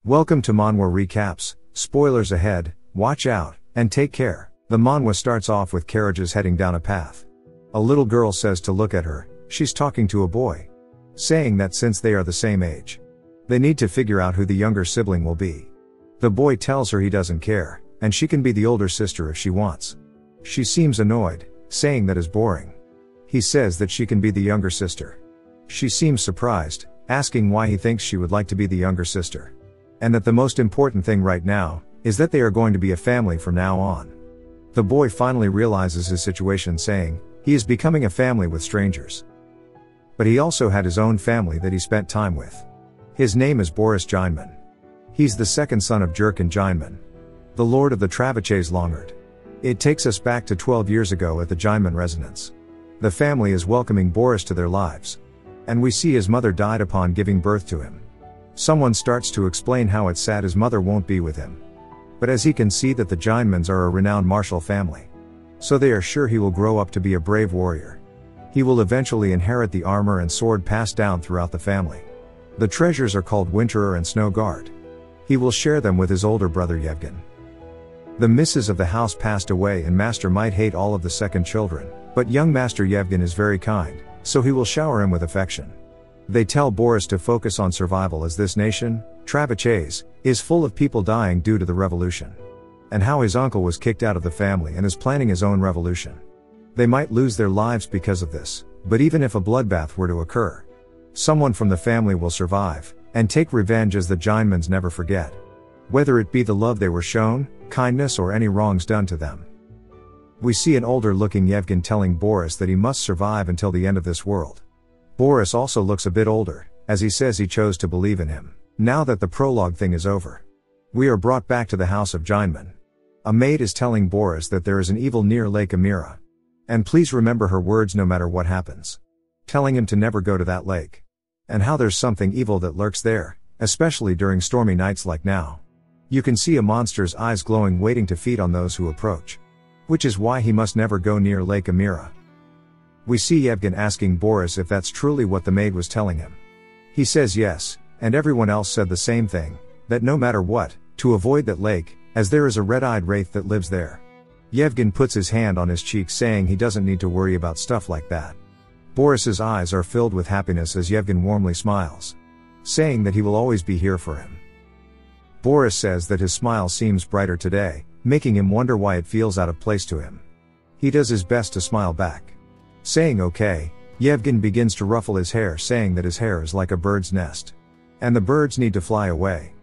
Welcome to Manhwa Recaps, spoilers ahead, watch out, and take care. The manhwa starts off with carriages heading down a path. A little girl says to look at her, she's talking to a boy. Saying that since they are the same age, they need to figure out who the younger sibling will be. The boy tells her he doesn't care, and she can be the older sister if she wants. She seems annoyed, saying that is boring. He says that she can be the younger sister. She seems surprised, asking why he thinks she would like to be the younger sister. And that the most important thing right now, is that they are going to be a family from now on. The boy finally realizes his situation, saying, he is becoming a family with strangers. But he also had his own family that he spent time with. His name is Boris Jineman. He's the second son of Jurkin Jineman, the lord of the Travaches Longard. It takes us back to 12 years ago at the Jineman residence. The family is welcoming Boris to their lives. And we see his mother died upon giving birth to him. Someone starts to explain how it's sad his mother won't be with him. But as he can see that the Jinemans are a renowned martial family. So they are sure he will grow up to be a brave warrior. He will eventually inherit the armor and sword passed down throughout the family. The treasures are called Winterer and Snow Guard. He will share them with his older brother Yevgen. The missus of the house passed away and master might hate all of the second children, but young master Yevgen is very kind, so he will shower him with affection. They tell Boris to focus on survival as this nation, Travaches, is full of people dying due to the revolution. And how his uncle was kicked out of the family and is planning his own revolution. They might lose their lives because of this, but even if a bloodbath were to occur, someone from the family will survive, and take revenge as the Jinemans never forget. Whether it be the love they were shown, kindness or any wrongs done to them. We see an older looking Yevgen telling Boris that he must survive until the end of this world. Boris also looks a bit older, as he says he chose to believe in him, now that the prologue thing is over. We are brought back to the house of Jineman. A maid is telling Boris that there is an evil near Lake Amira. And please remember her words no matter what happens. Telling him to never go to that lake. And how there's something evil that lurks there, especially during stormy nights like now. You can see a monster's eyes glowing waiting to feed on those who approach. Which is why he must never go near Lake Amira. We see Yevgen asking Boris if that's truly what the maid was telling him. He says yes, and everyone else said the same thing, that no matter what, to avoid that lake, as there is a red-eyed wraith that lives there. Yevgen puts his hand on his cheek saying he doesn't need to worry about stuff like that. Boris's eyes are filled with happiness as Yevgen warmly smiles. Saying that he will always be here for him. Boris says that his smile seems brighter today, making him wonder why it feels out of place to him. He does his best to smile back. Saying okay, Yevgen begins to ruffle his hair saying that his hair is like a bird's nest. And the birds need to fly away.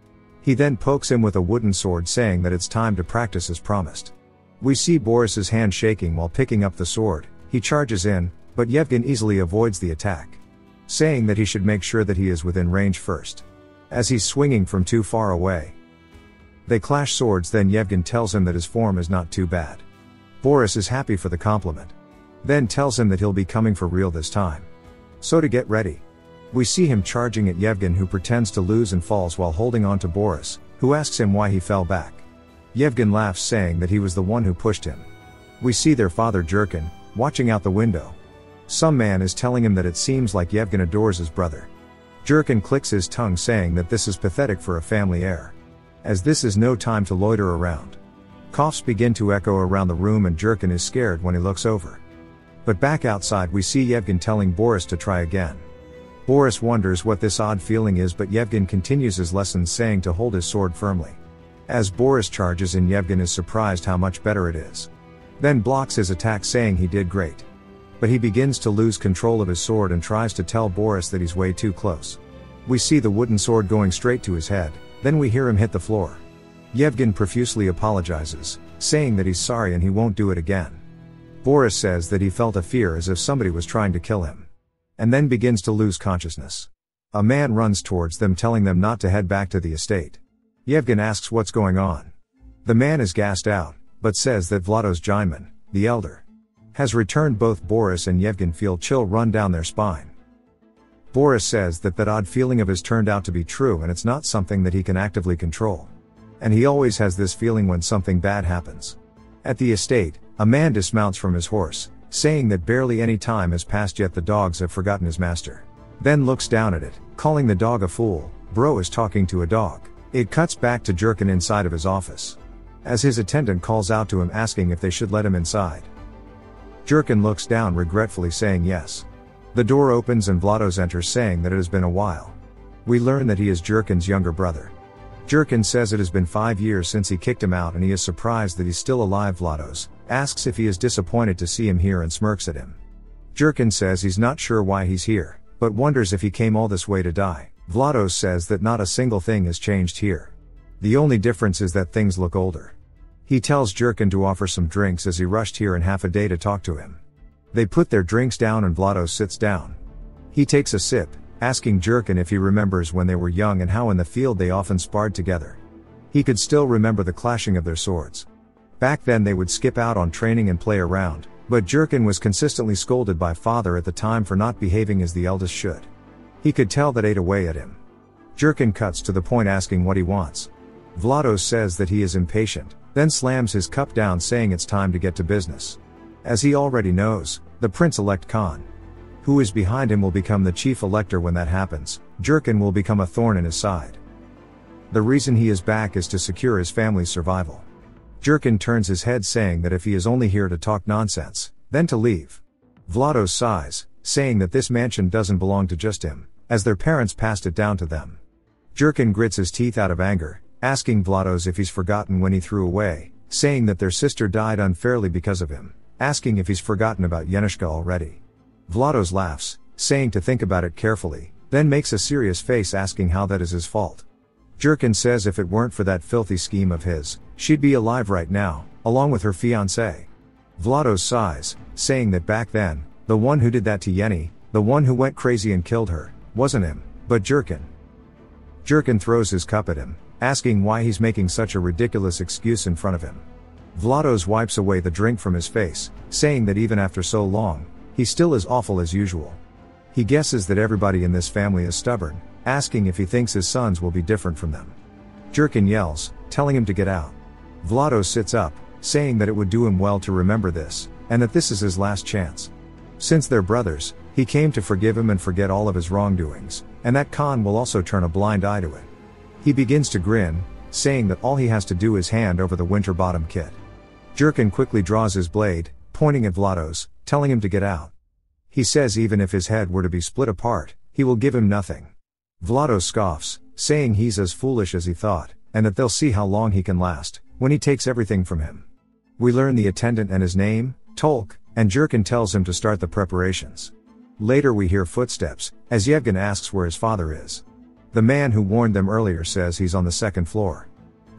He then pokes him with a wooden sword saying that it's time to practice as promised. We see Boris's hand shaking while picking up the sword. He charges in, but Yevgen easily avoids the attack. Saying that he should make sure that he is within range first. As he's swinging from too far away. They clash swords, then Yevgen tells him that his form is not too bad. Boris is happy for the compliment. Then tells him that he'll be coming for real this time. So to get ready. We see him charging at Yevgen, who pretends to lose and falls while holding on to Boris, who asks him why he fell back. Yevgen laughs saying that he was the one who pushed him. We see their father Jurkin, watching out the window. Some man is telling him that it seems like Yevgen adores his brother. Jurkin clicks his tongue saying that this is pathetic for a family heir. As this is no time to loiter around. Coughs begin to echo around the room and Jurkin is scared when he looks over. But back outside we see Yevgen telling Boris to try again. Boris wonders what this odd feeling is, but Yevgen continues his lessons saying to hold his sword firmly. As Boris charges in, Yevgen is surprised how much better it is. Then blocks his attack saying he did great. But he begins to lose control of his sword and tries to tell Boris that he's way too close. We see the wooden sword going straight to his head, then we hear him hit the floor. Yevgen profusely apologizes, saying that he's sorry and he won't do it again. Boris says that he felt a fear as if somebody was trying to kill him. And then begins to lose consciousness. A man runs towards them telling them not to head back to the estate. Yevgen asks what's going on. The man is gassed out, but says that Vlados Jineman, the elder, has returned. Both Boris and Yevgen feel chill run down their spine. Boris says that odd feeling of his turned out to be true and it's not something that he can actively control. And he always has this feeling when something bad happens. At the estate, a man dismounts from his horse, saying that barely any time has passed yet the dogs have forgotten his master. Then looks down at it, calling the dog a fool. Bro is talking to a dog. It cuts back to Jurkin inside of his office, as his attendant calls out to him asking if they should let him inside. Jurkin looks down regretfully saying yes. The door opens and Vlados enters saying that it has been a while. We learn that he is Jurkin's younger brother. Jurkin says it has been 5 years since he kicked him out and he is surprised that he's still alive. Vlados asks if he is disappointed to see him here and smirks at him. Jurkin says he's not sure why he's here, but wonders if he came all this way to die. Vlados says that not a single thing has changed here. The only difference is that things look older. He tells Jurkin to offer some drinks as he rushed here in half a day to talk to him. They put their drinks down and Vlados sits down. He takes a sip, asking Jurkin if he remembers when they were young and how in the field they often sparred together. He could still remember the clashing of their swords. Back then they would skip out on training and play around, but Jurkin was consistently scolded by father at the time for not behaving as the eldest should. He could tell that ate away at him. Jurkin cuts to the point asking what he wants. Vlados says that he is impatient, then slams his cup down saying it's time to get to business. As he already knows, the Prince-elect Khan, who is behind him, will become the chief elector. When that happens, Jurkin will become a thorn in his side. The reason he is back is to secure his family's survival. Jurkin turns his head saying that if he is only here to talk nonsense, then to leave. Vlados sighs, saying that this mansion doesn't belong to just him, as their parents passed it down to them. Jurkin grits his teeth out of anger, asking Vlados if he's forgotten when he threw away, saying that their sister died unfairly because of him, asking if he's forgotten about Yenishka already. Vlados laughs, saying to think about it carefully, then makes a serious face asking how that is his fault. Jurkin says if it weren't for that filthy scheme of his, she'd be alive right now, along with her fiancé. Vlados sighs, saying that back then, the one who did that to Yenny, the one who went crazy and killed her, wasn't him, but Jurkin. Jurkin throws his cup at him, asking why he's making such a ridiculous excuse in front of him. Vlados wipes away the drink from his face, saying that even after so long, he still is awful as usual. He guesses that everybody in this family is stubborn, asking if he thinks his sons will be different from them. Jurkin yells, telling him to get out. Vlados sits up, saying that it would do him well to remember this, and that this is his last chance. Since they're brothers, he came to forgive him and forget all of his wrongdoings, and that Khan will also turn a blind eye to it. He begins to grin, saying that all he has to do is hand over the Winterbottom kit. Jurkin quickly draws his blade, pointing at Vlados, telling him to get out. He says even if his head were to be split apart, he will give him nothing. Vlados scoffs, saying he's as foolish as he thought, and that they'll see how long he can last, when he takes everything from him. We learn the attendant and his name, Tolk, and Jurkin tells him to start the preparations. Later we hear footsteps, as Yevgen asks where his father is. The man who warned them earlier says he's on the second floor.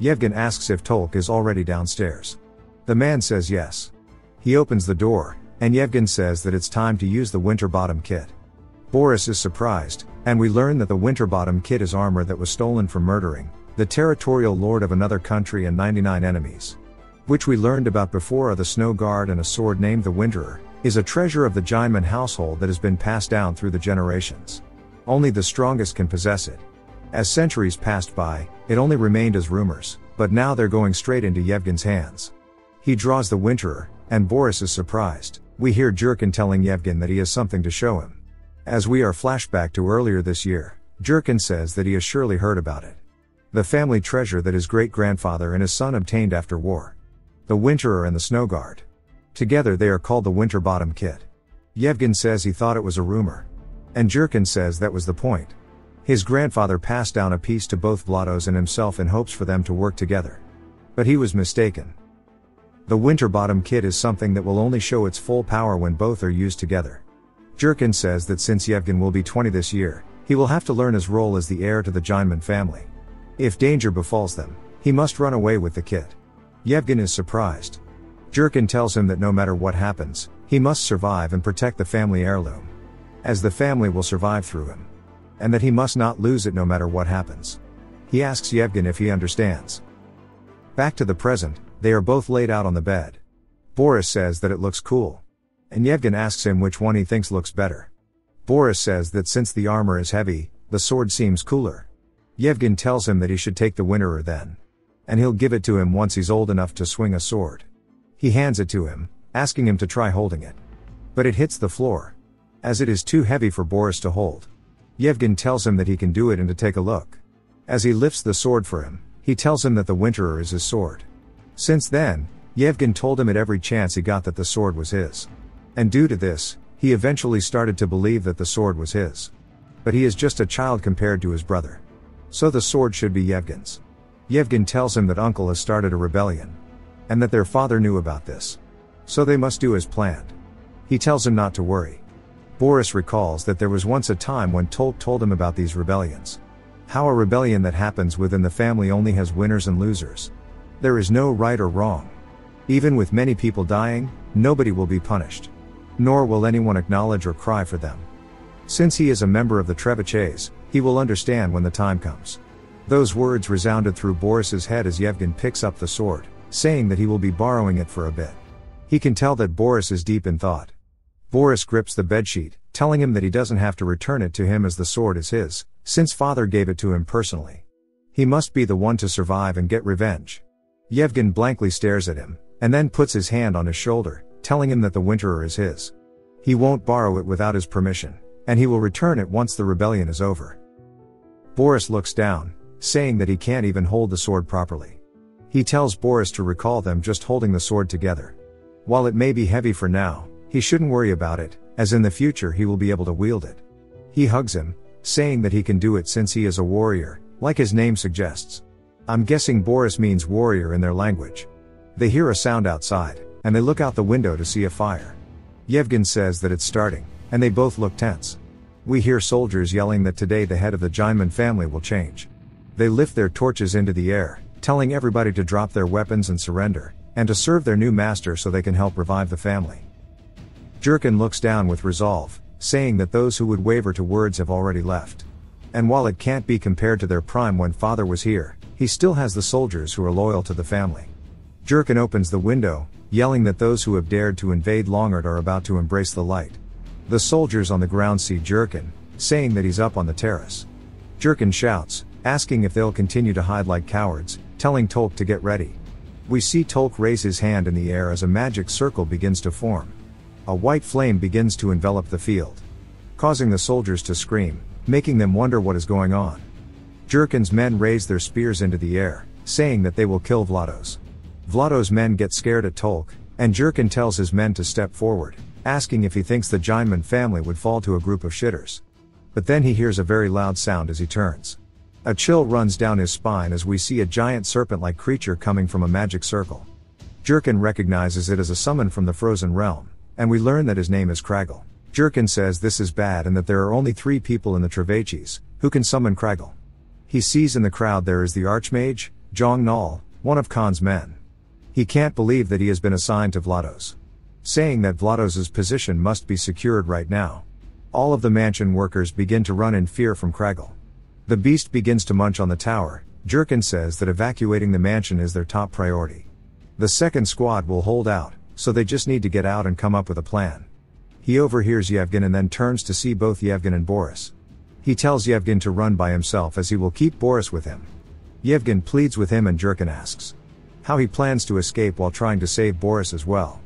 Yevgen asks if Tolk is already downstairs. The man says yes. He opens the door, and Yevgen says that it's time to use the Winterbottom kit. Boris is surprised, and we learn that the Winterbottom kit is armor that was stolen from murdering the territorial lord of another country and 99 enemies. Which we learned about before are the Snow Guard and a sword named the Winterer, is a treasure of the Gineman household that has been passed down through the generations. Only the strongest can possess it. As centuries passed by, it only remained as rumors, but now they're going straight into Yevgen's hands. He draws the Winterer, and Boris is surprised. We hear Jurkin telling Yevgen that he has something to show him. As we are flashback to earlier this year, Jurkin says that he has surely heard about it. The family treasure that his great-grandfather and his son obtained after war. The Winterer and the Snow Guard. Together they are called the Winterbottom kit. Yevgen says he thought it was a rumor. And Jurkin says that was the point. His grandfather passed down a piece to both Vlados and himself in hopes for them to work together. But he was mistaken. The Winterbottom kit is something that will only show its full power when both are used together. Jurkin says that since Yevgen will be 20 this year, he will have to learn his role as the heir to the Gineman family. If danger befalls them, he must run away with the kit. Yevgen is surprised. Jurkin tells him that no matter what happens, he must survive and protect the family heirloom. As the family will survive through him. And that he must not lose it no matter what happens. He asks Yevgen if he understands. Back to the present, they are both laid out on the bed. Boris says that it looks cool. And Yevgen asks him which one he thinks looks better. Boris says that since the armor is heavy, the sword seems cooler. Yevgen tells him that he should take the Winterer then. And he'll give it to him once he's old enough to swing a sword. He hands it to him, asking him to try holding it. But it hits the floor. As it is too heavy for Boris to hold. Yevgen tells him that he can do it and to take a look. As he lifts the sword for him, he tells him that the Winterer is his sword. Since then, Yevgen told him at every chance he got that the sword was his. And due to this, he eventually started to believe that the sword was his. But he is just a child compared to his brother. So the sword should be Yevgen's. Yevgen tells him that uncle has started a rebellion. And that their father knew about this. So they must do as planned. He tells him not to worry. Boris recalls that there was once a time when Tolk told him about these rebellions. How a rebellion that happens within the family only has winners and losers. There is no right or wrong. Even with many people dying, nobody will be punished. Nor will anyone acknowledge or cry for them. Since he is a member of the Trebuchets, he will understand when the time comes. Those words resounded through Boris's head as Yevgen picks up the sword, saying that he will be borrowing it for a bit. He can tell that Boris is deep in thought. Boris grips the bedsheet, telling him that he doesn't have to return it to him as the sword is his, since father gave it to him personally. He must be the one to survive and get revenge. Yevgen blankly stares at him, and then puts his hand on his shoulder, telling him that the Winterer is his. He won't borrow it without his permission, and he will return it once the rebellion is over. Boris looks down, saying that he can't even hold the sword properly. He tells Boris to recall them just holding the sword together. While it may be heavy for now, he shouldn't worry about it, as in the future he will be able to wield it. He hugs him, saying that he can do it since he is a warrior, like his name suggests. I'm guessing Boris means warrior in their language. They hear a sound outside, and they look out the window to see a fire. Yevgen says that it's starting, and they both look tense. We hear soldiers yelling that today the head of the Jineman family will change. They lift their torches into the air, telling everybody to drop their weapons and surrender, and to serve their new master so they can help revive the family. Jurkin looks down with resolve, saying that those who would waver to words have already left. And while it can't be compared to their prime when father was here, he still has the soldiers who are loyal to the family. Jurkin opens the window, yelling that those who have dared to invade Longard are about to embrace the light. The soldiers on the ground see Jurkin, saying that he's up on the terrace. Jurkin shouts, asking if they'll continue to hide like cowards, telling Tolk to get ready. We see Tolk raise his hand in the air as a magic circle begins to form. A white flame begins to envelop the field, causing the soldiers to scream, making them wonder what is going on. Jurkin's men raise their spears into the air, saying that they will kill Vlados. Vlados' men get scared at Tolk, and Jurkin tells his men to step forward, asking if he thinks the Jineman family would fall to a group of shitters. But then he hears a very loud sound as he turns. A chill runs down his spine as we see a giant serpent-like creature coming from a magic circle. Jurkin recognizes it as a summon from the frozen realm, and we learn that his name is Kragel. Jurkin says this is bad and that there are only 3 people in the Trebuchets who can summon Kragel. He sees in the crowd there is the Archmage, Jong Nal, one of Khan's men. He can't believe that he has been assigned to Vlados, saying that Vlados's position must be secured right now. All of the mansion workers begin to run in fear from Kragel. The beast begins to munch on the tower. Jurkin says that evacuating the mansion is their top priority. The second squad will hold out, so they just need to get out and come up with a plan. He overhears Yevgen and then turns to see both Yevgen and Boris. He tells Yevgen to run by himself as he will keep Boris with him. Yevgen pleads with him and Jurkin asks how he plans to escape while trying to save Boris as well,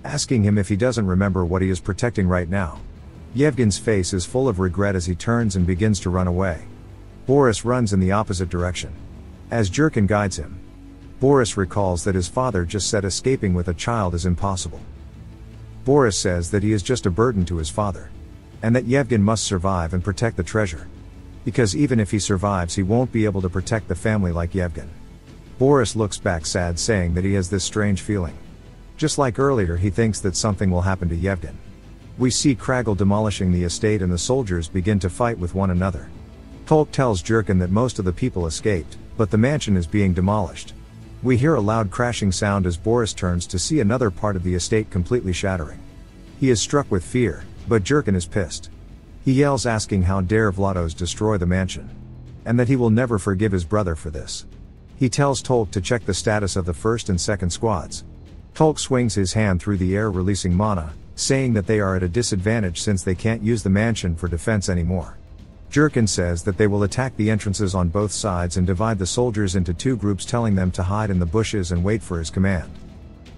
asking him if he doesn't remember what he is protecting right now. Yevgen's face is full of regret as he turns and begins to run away. Boris runs in the opposite direction, as Jurkin guides him. Boris recalls that his father just said escaping with a child is impossible. Boris says that he is just a burden to his father, and that Yevgen must survive and protect the treasure. Because even if he survives he won't be able to protect the family like Yevgen. Boris looks back sad, saying that he has this strange feeling. Just like earlier, he thinks that something will happen to Yevgen. We see Kragel demolishing the estate and the soldiers begin to fight with one another. Tolk tells Jurkin that most of the people escaped, but the mansion is being demolished. We hear a loud crashing sound as Boris turns to see another part of the estate completely shattering. He is struck with fear, but Jurkin is pissed. He yells, asking how dare Vlados destroy the mansion, and that he will never forgive his brother for this. He tells Tolk to check the status of the first and second squads. Tolk swings his hand through the air releasing mana, saying that they are at a disadvantage since they can't use the mansion for defense anymore. Jurkin says that they will attack the entrances on both sides and divide the soldiers into 2 groups, telling them to hide in the bushes and wait for his command.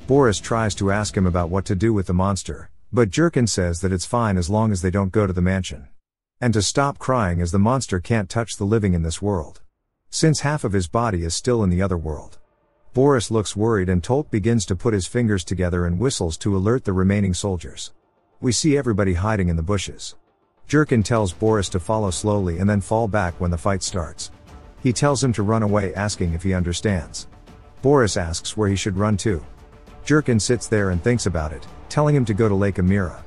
Boris tries to ask him about what to do with the monster, but Jurkin says that it's fine as long as they don't go to the mansion. And to stop crying as the monster can't touch the living in this world. since half of his body is still in the other world. Boris looks worried and Tolk begins to put his fingers together and whistles to alert the remaining soldiers. We see everybody hiding in the bushes. Jurkin tells Boris to follow slowly and then fall back when the fight starts. He tells him to run away, asking if he understands. Boris asks where he should run to. Jurkin sits there and thinks about it, telling him to go to Lake Amira.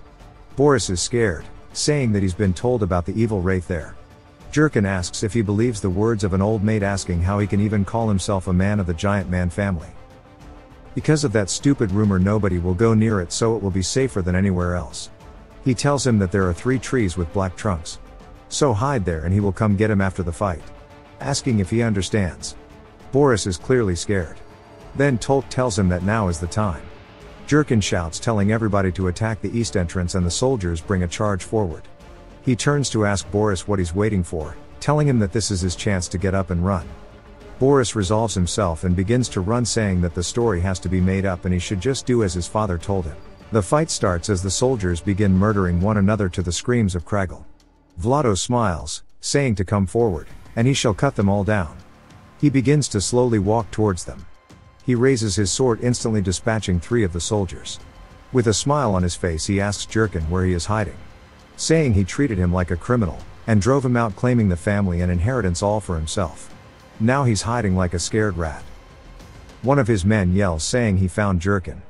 Boris is scared, saying that he's been told about the evil wraith there. Jurkin asks if he believes the words of an old maid, asking how he can even call himself a man of the giant man family. Because of that stupid rumor, nobody will go near it, so it will be safer than anywhere else. He tells him that there are 3 trees with black trunks. So hide there and he will come get him after the fight. Asking if he understands. Boris is clearly scared. Then Tolk tells him that now is the time. Jurkin shouts, telling everybody to attack the east entrance, and the soldiers bring a charge forward. He turns to ask Boris what he's waiting for, telling him that this is his chance to get up and run. Boris resolves himself and begins to run, saying that the story has to be made up and he should just do as his father told him. The fight starts as the soldiers begin murdering one another to the screams of Kragel. Vlado smiles, saying to come forward, and he shall cut them all down. He begins to slowly walk towards them. He raises his sword, instantly dispatching 3 of the soldiers. With a smile on his face, he asks Jurkin where he is hiding, saying he treated him like a criminal, and drove him out, claiming the family and inheritance all for himself. Now he's hiding like a scared rat. One of his men yells, saying he found Jurkin.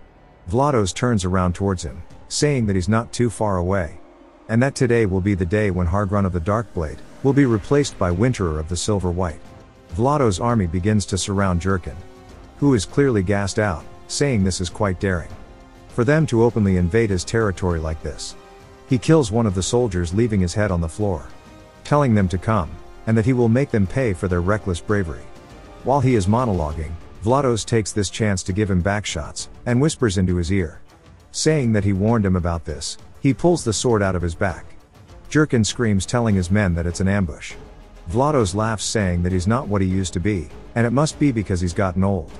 Vlados turns around towards him, saying that he's not too far away, and that today will be the day when Hargrun of the Darkblade will be replaced by Winterer of the Silver White. Vlado's army begins to surround Jurkin, who is clearly gassed out, saying this is quite daring for them to openly invade his territory like this. He kills one of the soldiers, leaving his head on the floor, telling them to come, and that he will make them pay for their reckless bravery. While he is monologuing, Vlados takes this chance to give him backshots, and whispers into his ear, saying that he warned him about this. He pulls the sword out of his back. Jurkin screams, telling his men that it's an ambush. Vlados laughs, saying that he's not what he used to be, and it must be because he's gotten old.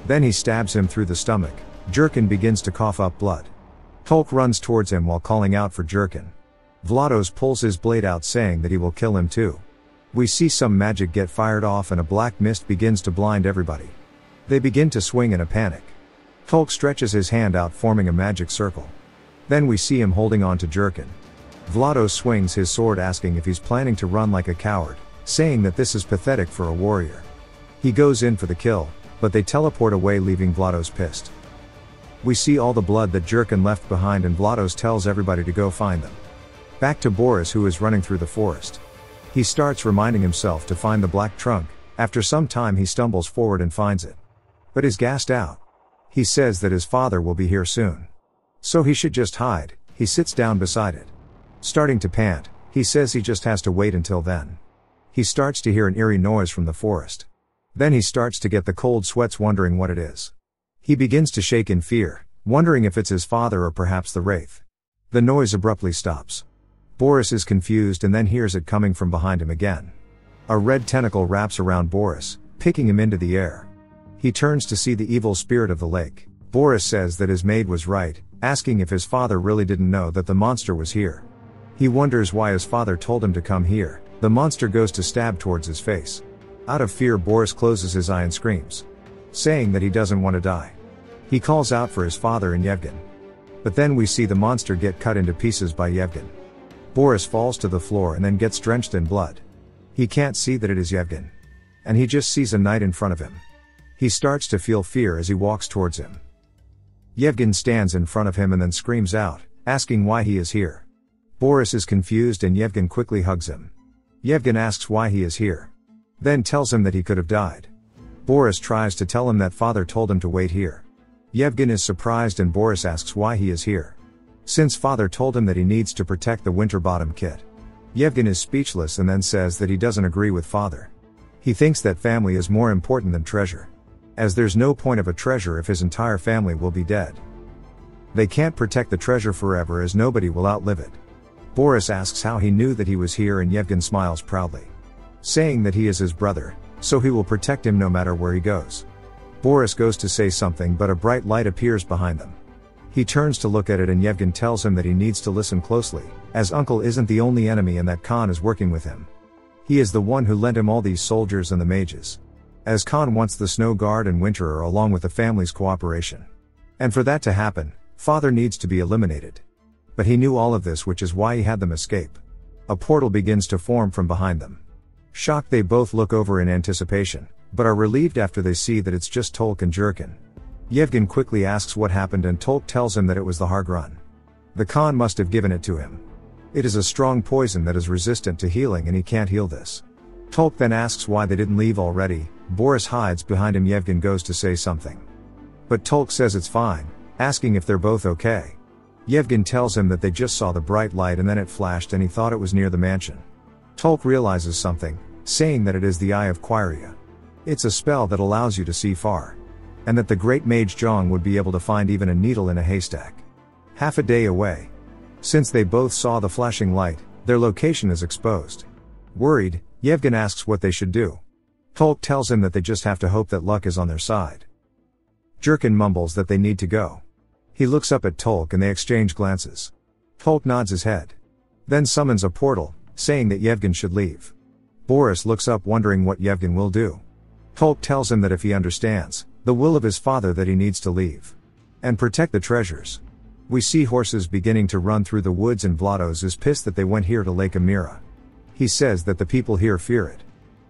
Then he stabs him through the stomach. Jurkin begins to cough up blood. Tolk runs towards him while calling out for Jurkin. Vlados pulls his blade out, saying that he will kill him too. We see some magic get fired off and a black mist begins to blind everybody. They begin to swing in a panic. Tolk stretches his hand out, forming a magic circle. Then we see him holding on to Jurkin. Vlados swings his sword, asking if he's planning to run like a coward, saying that this is pathetic for a warrior. He goes in for the kill, but they teleport away, leaving Vlados pissed. We see all the blood that Jurkin left behind, and Vlados tells everybody to go find them. Back to Boris, who is running through the forest. He starts reminding himself to find the black trunk. After some time he stumbles forward and finds it, but is gassed out. He says that his father will be here soon, so he should just hide. He sits down beside it, starting to pant. He says he just has to wait until then. He starts to hear an eerie noise from the forest. Then he starts to get the cold sweats, wondering what it is. He begins to shake in fear, wondering if it's his father or perhaps the wraith. The noise abruptly stops. Boris is confused and then hears it coming from behind him again. A red tentacle wraps around Boris, picking him into the air. He turns to see the evil spirit of the lake. Boris says that his maid was right, asking if his father really didn't know that the monster was here. He wonders why his father told him to come here. The monster goes to stab towards his face. Out of fear, Boris closes his eye and screams, saying that he doesn't want to die. He calls out for his father and Yevgen. But then we see the monster get cut into pieces by Yevgen. Boris falls to the floor and then gets drenched in blood. He can't see that it is Yevgen, and he just sees a knight in front of him. He starts to feel fear as he walks towards him. Yevgen stands in front of him and then screams out, asking why he is here. Boris is confused and Yevgen quickly hugs him. Yevgen asks why he is here, then tells him that he could have died. Boris tries to tell him that father told him to wait here. Yevgen is surprised and Boris asks why he is here, since father told him that he needs to protect the Winterbottom kit. Yevgen is speechless and then says that he doesn't agree with father. He thinks that family is more important than treasure, as there's no point of a treasure if his entire family will be dead. They can't protect the treasure forever as nobody will outlive it. Boris asks how he knew that he was here and Yevgen smiles proudly, saying that he is his brother, so he will protect him no matter where he goes. Boris goes to say something but a bright light appears behind them. He turns to look at it and Yevgen tells him that he needs to listen closely, as uncle isn't the only enemy and that Khan is working with him. He is the one who lent him all these soldiers and the mages. As Khan wants the Snow Guard and Winterer along with the family's cooperation. And for that to happen, Father needs to be eliminated. But he knew all of this, which is why he had them escape. A portal begins to form from behind them. Shocked, they both look over in anticipation, but are relieved after they see that it's just Tolk and Jurkin. Yevgen quickly asks what happened and Tolk tells him that it was the Hargrun. The Khan must have given it to him. It is a strong poison that is resistant to healing and he can't heal this. Tolk then asks why they didn't leave already. Boris hides behind him. Yevgen goes to say something. But Tolk says it's fine, asking if they're both okay. Yevgen tells him that they just saw the bright light and then it flashed and he thought it was near the mansion. Tolk realizes something, saying that it is the Eye of Quiria. It's a spell that allows you to see far. And that the great mage Zhang would be able to find even a needle in a haystack. Half a day away. Since they both saw the flashing light, their location is exposed. Worried, Yevgen asks what they should do. Tolk tells him that they just have to hope that luck is on their side. Jurkin mumbles that they need to go. He looks up at Tolk and they exchange glances. Tolk nods his head. Then summons a portal, saying that Yevgen should leave. Boris looks up wondering what Yevgen will do. Tolk tells him that if he understands the will of his father, that he needs to leave and protect the treasures. We see horses beginning to run through the woods and Vlados is pissed that they went here to Lake Amira. He says that the people here fear it.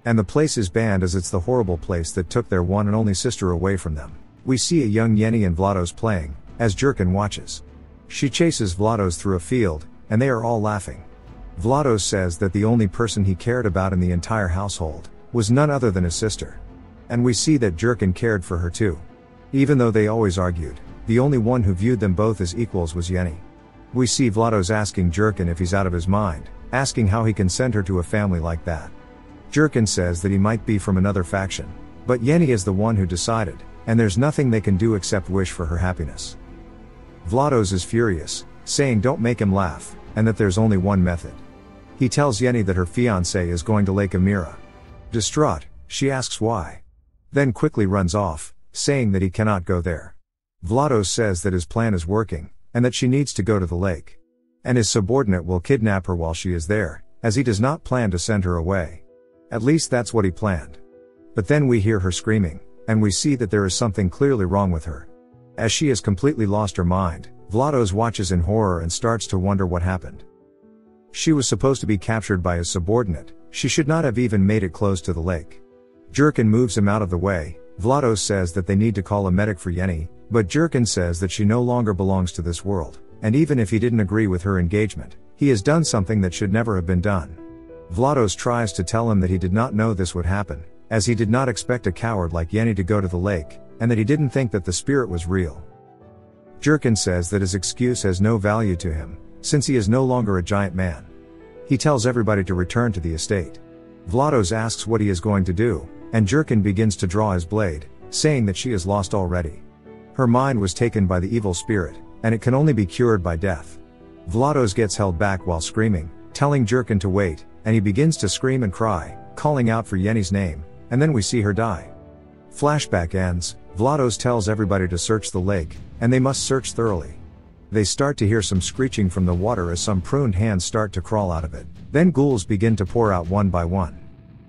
And the place is banned as it's the horrible place that took their one and only sister away from them. We see a young Yenny and Vlados playing, as Jurkin watches. She chases Vlados through a field, and they are all laughing. Vlados says that the only person he cared about in the entire household was none other than his sister. And we see that Jurkin cared for her too. Even though they always argued, the only one who viewed them both as equals was Yenny. We see Vlados asking Jurkin if he's out of his mind, asking how he can send her to a family like that. Jurkin says that he might be from another faction, but Yenny is the one who decided, and there's nothing they can do except wish for her happiness. Vlados is furious, saying don't make him laugh, and that there's only one method. He tells Yenny that her fiancé is going to Lake Amira. Distraught, she asks why. Then quickly runs off, saying that he cannot go there. Vlados says that his plan is working, and that she needs to go to the lake. And his subordinate will kidnap her while she is there, as he does not plan to send her away. At least that's what he planned. But then we hear her screaming, and we see that there is something clearly wrong with her. As she has completely lost her mind, Vlados watches in horror and starts to wonder what happened. She was supposed to be captured by his subordinate, she should not have even made it close to the lake. Jurkin moves him out of the way. Vlados says that they need to call a medic for Yenny, but Jurkin says that she no longer belongs to this world, and even if he didn't agree with her engagement, he has done something that should never have been done. Vlados tries to tell him that he did not know this would happen, as he did not expect a coward like Yenny to go to the lake, and that he didn't think that the spirit was real. Jurkin says that his excuse has no value to him, since he is no longer a giant man. He tells everybody to return to the estate. Vlados asks what he is going to do, and Jurkin begins to draw his blade, saying that she is lost already. Her mind was taken by the evil spirit, and it can only be cured by death. Vlados gets held back while screaming, telling Jurkin to wait, and he begins to scream and cry, calling out for Yenny's name, and then we see her die. Flashback ends. Vlados tells everybody to search the lake, and they must search thoroughly. They start to hear some screeching from the water as some pruned hands start to crawl out of it. Then ghouls begin to pour out one by one.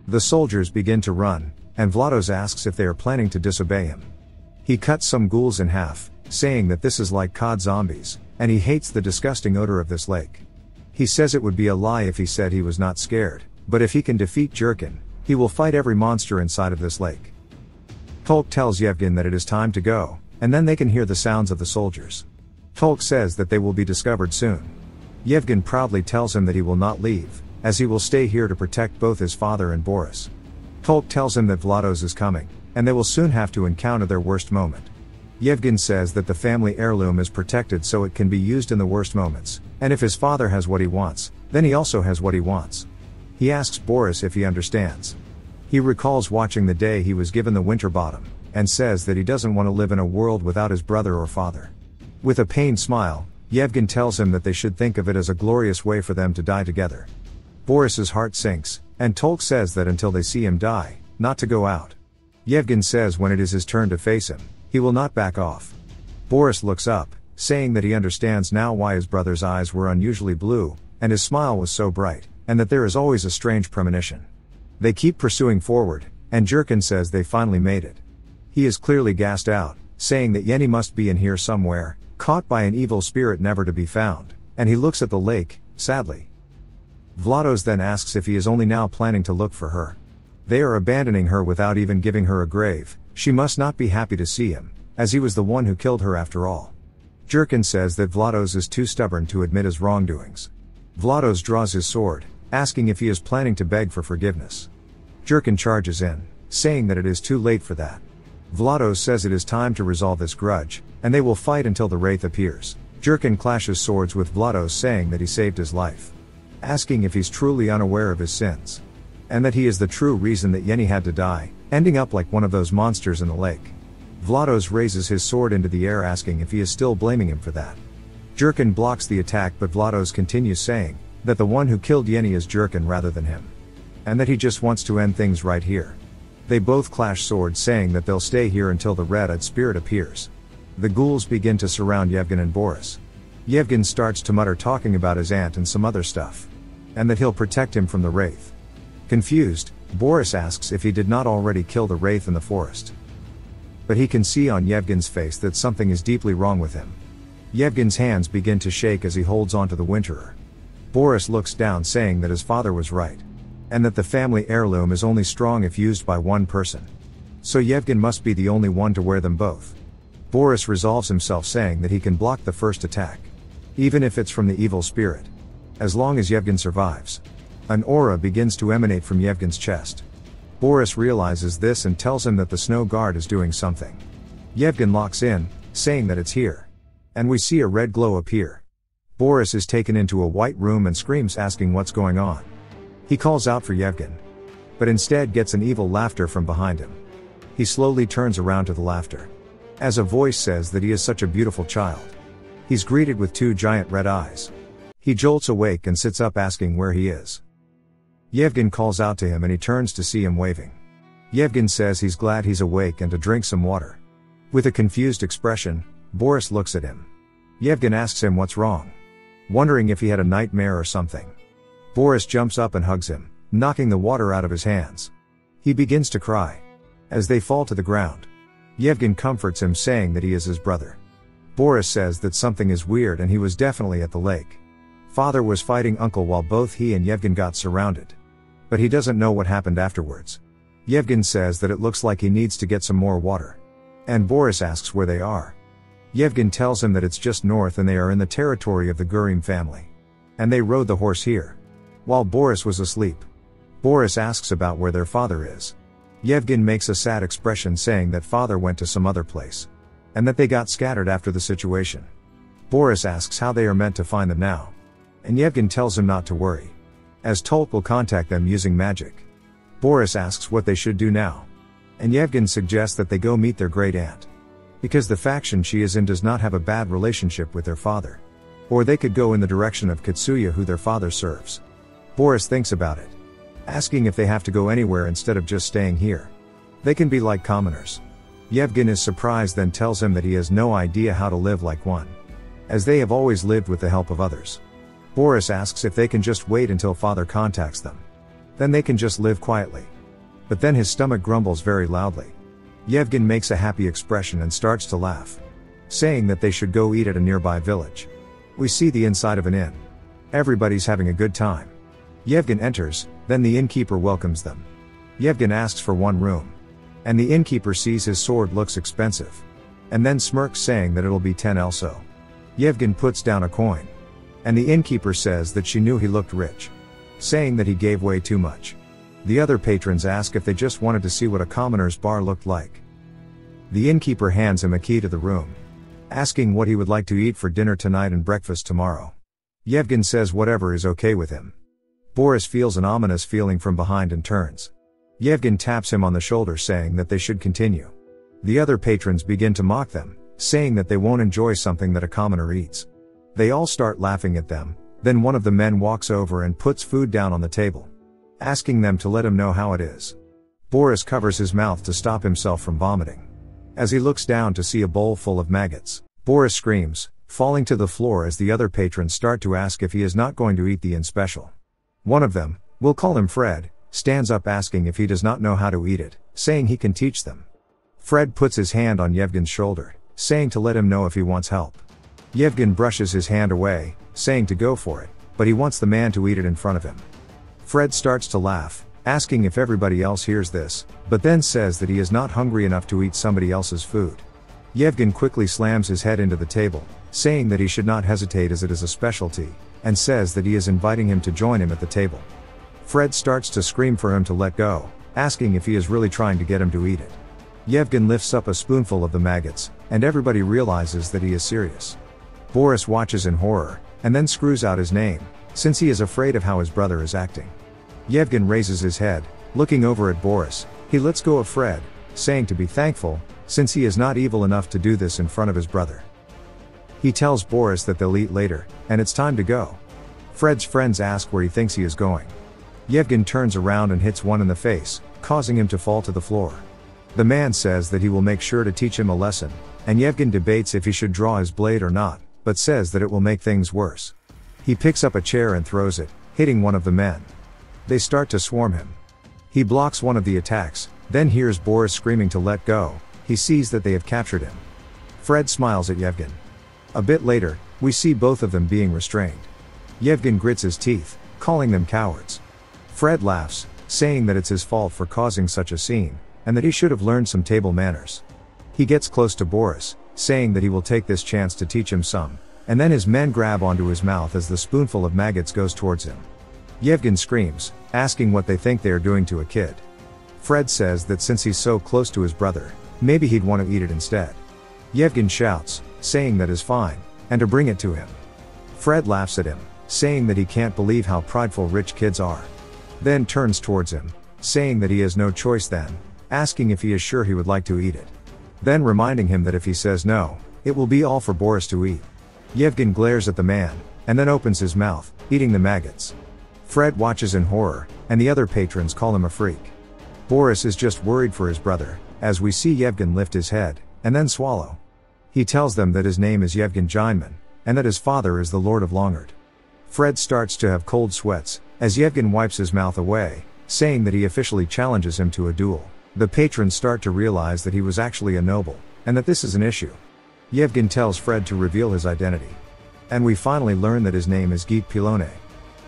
The soldiers begin to run, and Vlados asks if they are planning to disobey him. He cuts some ghouls in half, saying that this is like cod zombies, and he hates the disgusting odor of this lake. He says it would be a lie if he said he was not scared, but if he can defeat Jurkin, he will fight every monster inside of this lake. Tolk tells Yevgen that it is time to go, and then they can hear the sounds of the soldiers. Tolk says that they will be discovered soon. Yevgen proudly tells him that he will not leave, as he will stay here to protect both his father and Boris. Tolk tells him that Vlados is coming, and they will soon have to encounter their worst moment. Yevgen says that the family heirloom is protected so it can be used in the worst moments, and if his father has what he wants, then he also has what he wants. He asks Boris if he understands. He recalls watching the day he was given the winter bottom, and says that he doesn't want to live in a world without his brother or father. With a pained smile, Yevgen tells him that they should think of it as a glorious way for them to die together. Boris's heart sinks, and Tolk says that until they see him die, not to go out. Yevgen says when it is his turn to face him, he will not back off. Boris looks up, saying that he understands now why his brother's eyes were unusually blue, and his smile was so bright, and that there is always a strange premonition. They keep pursuing forward, and Jurkin says they finally made it. He is clearly gassed out, saying that Yenny must be in here somewhere, caught by an evil spirit never to be found, and he looks at the lake, sadly. Vlados then asks if he is only now planning to look for her. They are abandoning her without even giving her a grave. She must not be happy to see him, as he was the one who killed her after all. Jurkin says that Vlados is too stubborn to admit his wrongdoings. Vlados draws his sword, asking if he is planning to beg for forgiveness. Jurkin charges in, saying that it is too late for that. Vlados says it is time to resolve this grudge, and they will fight until the Wraith appears. Jurkin clashes swords with Vlados, saying that he saved his life, asking if he's truly unaware of his sins, and that he is the true reason that Yenny had to die, ending up like one of those monsters in the lake. Vlados raises his sword into the air, asking if he is still blaming him for that. Jurkin blocks the attack, but Vlados continues, saying that the one who killed Yenny is Jurkin rather than him, and that he just wants to end things right here. They both clash swords, saying that they'll stay here until the red-eyed spirit appears. The ghouls begin to surround Yevgen and Boris. Yevgen starts to mutter, talking about his aunt and some other stuff, and that he'll protect him from the Wraith. Confused, Boris asks if he did not already kill the Wraith in the forest. But he can see on Yevgen's face that something is deeply wrong with him. Yevgen's hands begin to shake as he holds onto the Winterer. Boris looks down, saying that his father was right, and that the family heirloom is only strong if used by one person. So Yevgen must be the only one to wear them both. Boris resolves himself, saying that he can block the first attack, even if it's from the evil spirit, as long as Yevgen survives. An aura begins to emanate from Yevgen's chest. Boris realizes this and tells him that the snow guard is doing something. Yevgen locks in, saying that it's here. And we see a red glow appear. Boris is taken into a white room and screams, asking what's going on. He calls out for Yevgen, but instead gets an evil laughter from behind him. He slowly turns around to the laughter, as a voice says that he is such a beautiful child. He's greeted with two giant red eyes. He jolts awake and sits up, asking where he is. Yevgen calls out to him and he turns to see him waving. Yevgen says he's glad he's awake and to drink some water. With a confused expression, Boris looks at him. Yevgen asks him what's wrong, wondering if he had a nightmare or something. Boris jumps up and hugs him, knocking the water out of his hands. He begins to cry as they fall to the ground. Yevgen comforts him, saying that he is his brother. Boris says that something is weird and he was definitely at the lake. Father was fighting uncle while both he and Yevgen got surrounded, but he doesn't know what happened afterwards. Yevgen says that it looks like he needs to get some more water, and Boris asks where they are. Yevgen tells him that it's just north and they are in the territory of the Gurim family, and they rode the horse here while Boris was asleep. Boris asks about where their father is. Yevgen makes a sad expression, saying that father went to some other place, and that they got scattered after the situation. Boris asks how they are meant to find them now, and Yevgen tells him not to worry, as Tolk will contact them using magic. Boris asks what they should do now, and Yevgen suggests that they go meet their great aunt, because the faction she is in does not have a bad relationship with their father. Or they could go in the direction of Katsuya, who their father serves. Boris thinks about it, asking if they have to go anywhere instead of just staying here. They can be like commoners. Yevgen is surprised, then tells him that he has no idea how to live like one, as they have always lived with the help of others. Boris asks if they can just wait until father contacts them. Then they can just live quietly. But then his stomach grumbles very loudly. Yevgen makes a happy expression and starts to laugh, saying that they should go eat at a nearby village. We see the inside of an inn. Everybody's having a good time. Yevgen enters, then the innkeeper welcomes them. Yevgen asks for one room, and the innkeeper sees his sword looks expensive, and then smirks, saying that it'll be 10 elso. Yevgen puts down a coin, and the innkeeper says that she knew he looked rich, saying that he gave way too much. The other patrons ask if they just wanted to see what a commoner's bar looked like. The innkeeper hands him a key to the room, asking what he would like to eat for dinner tonight and breakfast tomorrow. Yevgen says whatever is okay with him. Boris feels an ominous feeling from behind and turns. Yevgen taps him on the shoulder, saying that they should continue. The other patrons begin to mock them, saying that they won't enjoy something that a commoner eats. They all start laughing at them. Then one of the men walks over and puts food down on the table, asking them to let him know how it is. Boris covers his mouth to stop himself from vomiting, as he looks down to see a bowl full of maggots. Boris screams, falling to the floor as the other patrons start to ask if he is not going to eat the inn special. One of them, we'll call him Fred, stands up asking if he does not know how to eat it, saying he can teach them. Fred puts his hand on Yevgen's shoulder, saying to let him know if he wants help. Yevgen brushes his hand away, saying to go for it, but he wants the man to eat it in front of him. Fred starts to laugh, asking if everybody else hears this, but then says that he is not hungry enough to eat somebody else's food. Yevgen quickly slams his head into the table, saying that he should not hesitate as it is a specialty, and says that he is inviting him to join him at the table. Fred starts to scream for him to let go, asking if he is really trying to get him to eat it. Yevgen lifts up a spoonful of the maggots, and everybody realizes that he is serious. Boris watches in horror, and then screws out his name, since he is afraid of how his brother is acting. Yevgen raises his head, looking over at Boris. He lets go of Fred, saying to be thankful, since he is not evil enough to do this in front of his brother. He tells Boris that they'll eat later, and it's time to go. Fred's friends ask where he thinks he is going. Yevgen turns around and hits one in the face, causing him to fall to the floor. The man says that he will make sure to teach him a lesson, and Yevgen debates if he should draw his blade or not, but says that it will make things worse. He picks up a chair and throws it, hitting one of the men. They start to swarm him. He blocks one of the attacks, then hears Boris screaming to let go. He sees that they have captured him. Fred smiles at Yevgen. A bit later, we see both of them being restrained. Yevgen grits his teeth, calling them cowards. Fred laughs, saying that it's his fault for causing such a scene, and that he should have learned some table manners. He gets close to Boris, saying that he will take this chance to teach him some, and then his men grab onto his mouth as the spoonful of maggots goes towards him. Yevgen screams, asking what they think they are doing to a kid. Fred says that since he's so close to his brother, maybe he'd want to eat it instead. Yevgen shouts, saying that is fine, and to bring it to him. Fred laughs at him, saying that he can't believe how prideful rich kids are. Then turns towards him, saying that he has no choice then, asking if he is sure he would like to eat it. Then reminding him that if he says no, it will be all for Boris to eat. Yevgen glares at the man, and then opens his mouth, eating the maggots. Fred watches in horror, and the other patrons call him a freak. Boris is just worried for his brother, as we see Yevgen lift his head, and then swallow. He tells them that his name is Yevgen Jineman, and that his father is the Lord of Longard. Fred starts to have cold sweats, as Yevgen wipes his mouth away, saying that he officially challenges him to a duel. The patrons start to realize that he was actually a noble, and that this is an issue. Yevgen tells Fred to reveal his identity. And we finally learn that his name is Geet Pilone.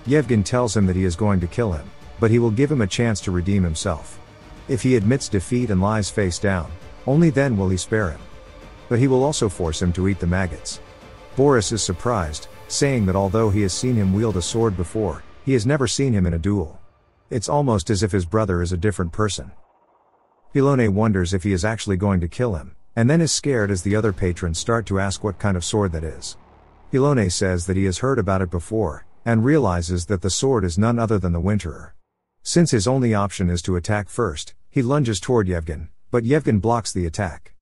Yevgen tells him that he is going to kill him, but he will give him a chance to redeem himself. If he admits defeat and lies face down, only then will he spare him. But he will also force him to eat the maggots. Boris is surprised, saying that although he has seen him wield a sword before, he has never seen him in a duel. It's almost as if his brother is a different person. Pilone wonders if he is actually going to kill him, and then is scared as the other patrons start to ask what kind of sword that is. Pilone says that he has heard about it before, and realizes that the sword is none other than the Winterer. Since his only option is to attack first, he lunges toward Yevgen, but Yevgen blocks the attack.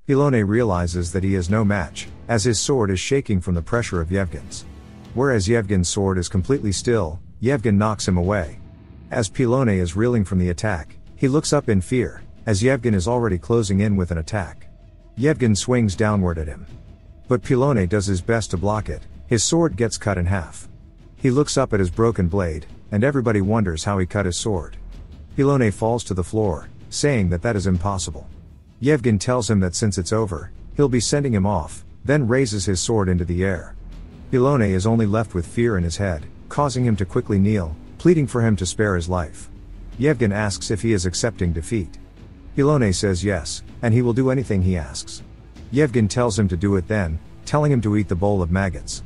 Pilone realizes that he is no match, as his sword is shaking from the pressure of Yevgen's. Whereas Yevgen's sword is completely still, Yevgen knocks him away. As Pilone is reeling from the attack, he looks up in fear, as Yevgen is already closing in with an attack. Yevgen swings downward at him. But Pilone does his best to block it. His sword gets cut in half. He looks up at his broken blade, and everybody wonders how he cut his sword. Pilone falls to the floor, saying that that is impossible. Yevgen tells him that since it's over, he'll be sending him off, then raises his sword into the air. Pilone is only left with fear in his head, causing him to quickly kneel, pleading for him to spare his life. Yevgen asks if he is accepting defeat. Pilone says yes, and he will do anything he asks. Yevgen tells him to do it then, telling him to eat the bowl of maggots.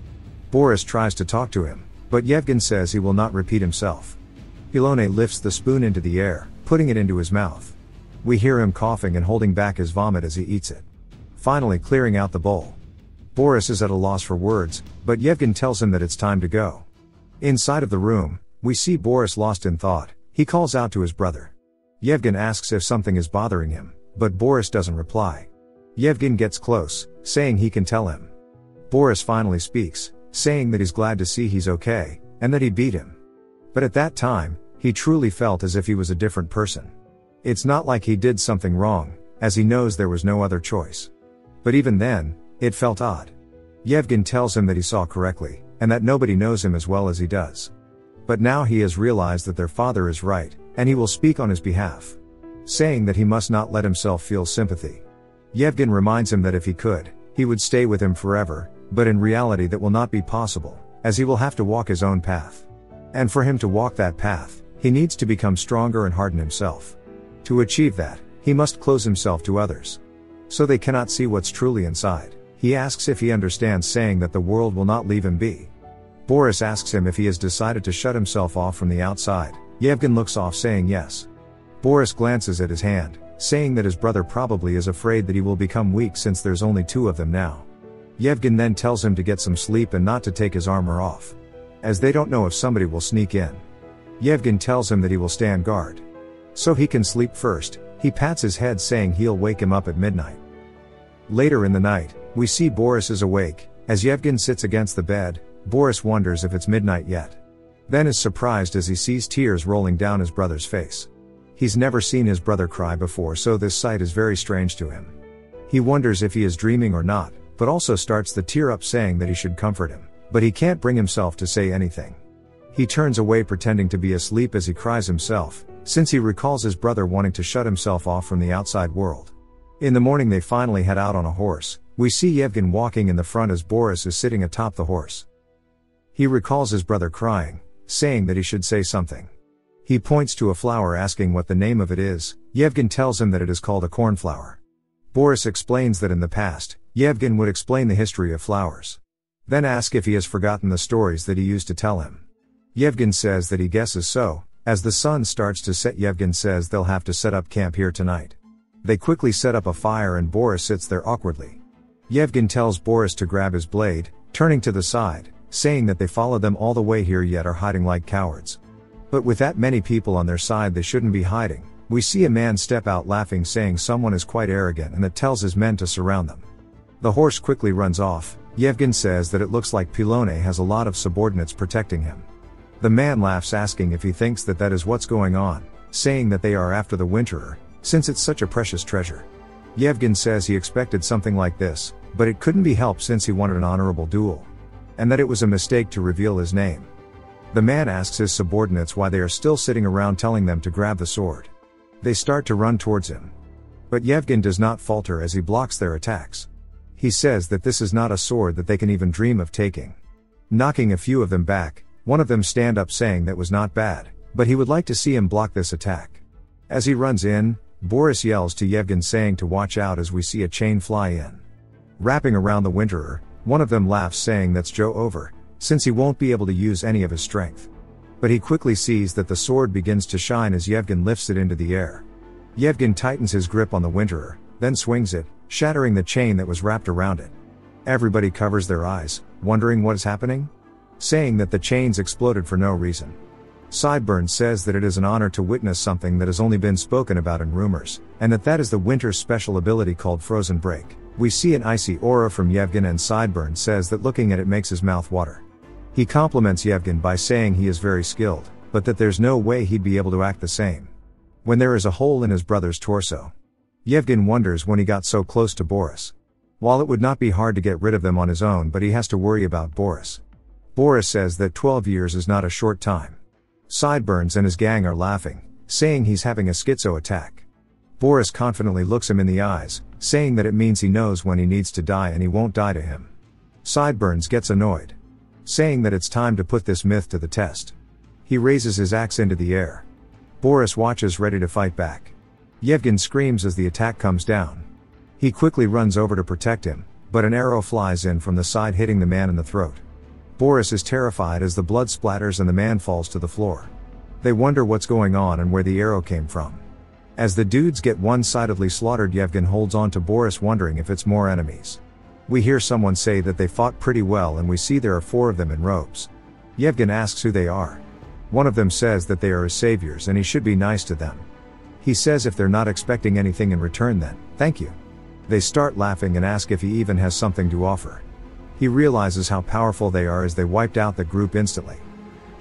Boris tries to talk to him, but Yevgen says he will not repeat himself. Pilone lifts the spoon into the air, putting it into his mouth. We hear him coughing and holding back his vomit as he eats it. Finally clearing out the bowl. Boris is at a loss for words, but Yevgen tells him that it's time to go. Inside of the room, we see Boris lost in thought. He calls out to his brother. Yevgen asks if something is bothering him, but Boris doesn't reply. Yevgen gets close, saying he can tell him. Boris finally speaks, saying that he's glad to see he's okay, and that he beat him. But at that time, he truly felt as if he was a different person. It's not like he did something wrong, as he knows there was no other choice. But even then, it felt odd. Yevgen tells him that he saw correctly, and that nobody knows him as well as he does. But now he has realized that their father is right, and he will speak on his behalf, saying that he must not let himself feel sympathy. Yevgen reminds him that if he could, he would stay with him forever, but in reality that will not be possible, as he will have to walk his own path. And for him to walk that path, he needs to become stronger and harden himself. To achieve that, he must close himself to others, so they cannot see what's truly inside. He asks if he understands, saying that the world will not leave him be. Boris asks him if he has decided to shut himself off from the outside. Yevgen looks off, saying yes. Boris glances at his hand, saying that his brother probably is afraid that he will become weak since there's only 2 of them now. Yevgen then tells him to get some sleep and not to take his armor off, as they don't know if somebody will sneak in. Yevgen tells him that he will stand guard, so he can sleep first. He pats his head, saying he'll wake him up at midnight. Later in the night, we see Boris is awake. As Yevgen sits against the bed, Boris wonders if it's midnight yet. Then is surprised as he sees tears rolling down his brother's face. He's never seen his brother cry before, so this sight is very strange to him. He wonders if he is dreaming or not, but also starts to tear up, saying that he should comfort him, but he can't bring himself to say anything. He turns away, pretending to be asleep as he cries himself, since he recalls his brother wanting to shut himself off from the outside world. In the morning they finally head out on a horse. We see Yevgen walking in the front as Boris is sitting atop the horse. He recalls his brother crying, saying that he should say something. He points to a flower, asking what the name of it is. Yevgen tells him that it is called a cornflower. Boris explains that in the past, Yevgen would explain the history of flowers, then ask if he has forgotten the stories that he used to tell him. Yevgen says that he guesses so. As the sun starts to set, Yevgen says they'll have to set up camp here tonight. They quickly set up a fire and Boris sits there awkwardly. Yevgen tells Boris to grab his blade, turning to the side, saying that they followed them all the way here yet are hiding like cowards. But with that many people on their side, they shouldn't be hiding. We see a man step out laughing, saying someone is quite arrogant, and that tells his men to surround them. The horse quickly runs off. Yevgen says that it looks like Pilone has a lot of subordinates protecting him. The man laughs, asking if he thinks that that is what's going on, saying that they are after the Winterer, since it's such a precious treasure. Yevgen says he expected something like this, but it couldn't be helped since he wanted an honorable duel, and that it was a mistake to reveal his name. The man asks his subordinates why they are still sitting around, telling them to grab the sword. They start to run towards him, but Yevgen does not falter as he blocks their attacks. He says that this is not a sword that they can even dream of taking, knocking a few of them back. One of them stand up, saying that was not bad, but he would like to see him block this attack. As he runs in, Boris yells to Yevgen, saying to watch out, as we see a chain fly in, wrapping around the Winterer. One of them laughs, saying that's Joe over, since he won't be able to use any of his strength. But he quickly sees that the sword begins to shine as Yevgen lifts it into the air. Yevgen tightens his grip on the Winterer, then swings it, shattering the chain that was wrapped around it. Everybody covers their eyes, wondering what is happening, saying that the chains exploded for no reason. Sideburn says that it is an honor to witness something that has only been spoken about in rumors, and that is the Winter's special ability called Frozen Break. We see an icy aura from Yevgen, and Sideburn says that looking at it makes his mouth water. He compliments Yevgen by saying he is very skilled, but that there's no way he'd be able to act the same when there is a hole in his brother's torso. Yevgen wonders when he got so close to Boris. While it would not be hard to get rid of them on his own, but he has to worry about Boris. Boris says that 12 years is not a short time. Sideburns and his gang are laughing, saying he's having a schizo attack. Boris confidently looks him in the eyes, saying that it means he knows when he needs to die and he won't die to him. Sideburns gets annoyed, saying that it's time to put this myth to the test. He raises his axe into the air. Boris watches, ready to fight back. Yevgen screams as the attack comes down. He quickly runs over to protect him, but an arrow flies in from the side, hitting the man in the throat. Boris is terrified as the blood splatters and the man falls to the floor. They wonder what's going on and where the arrow came from. As the dudes get one-sidedly slaughtered, Yevgen holds on to Boris, wondering if it's more enemies. We hear someone say that they fought pretty well, and we see there are 4 of them in robes. Yevgen asks who they are. One of them says that they are his saviors and he should be nice to them. He says if they're not expecting anything in return, then, thank you. They start laughing and ask if he even has something to offer. He realizes how powerful they are as they wiped out the group instantly.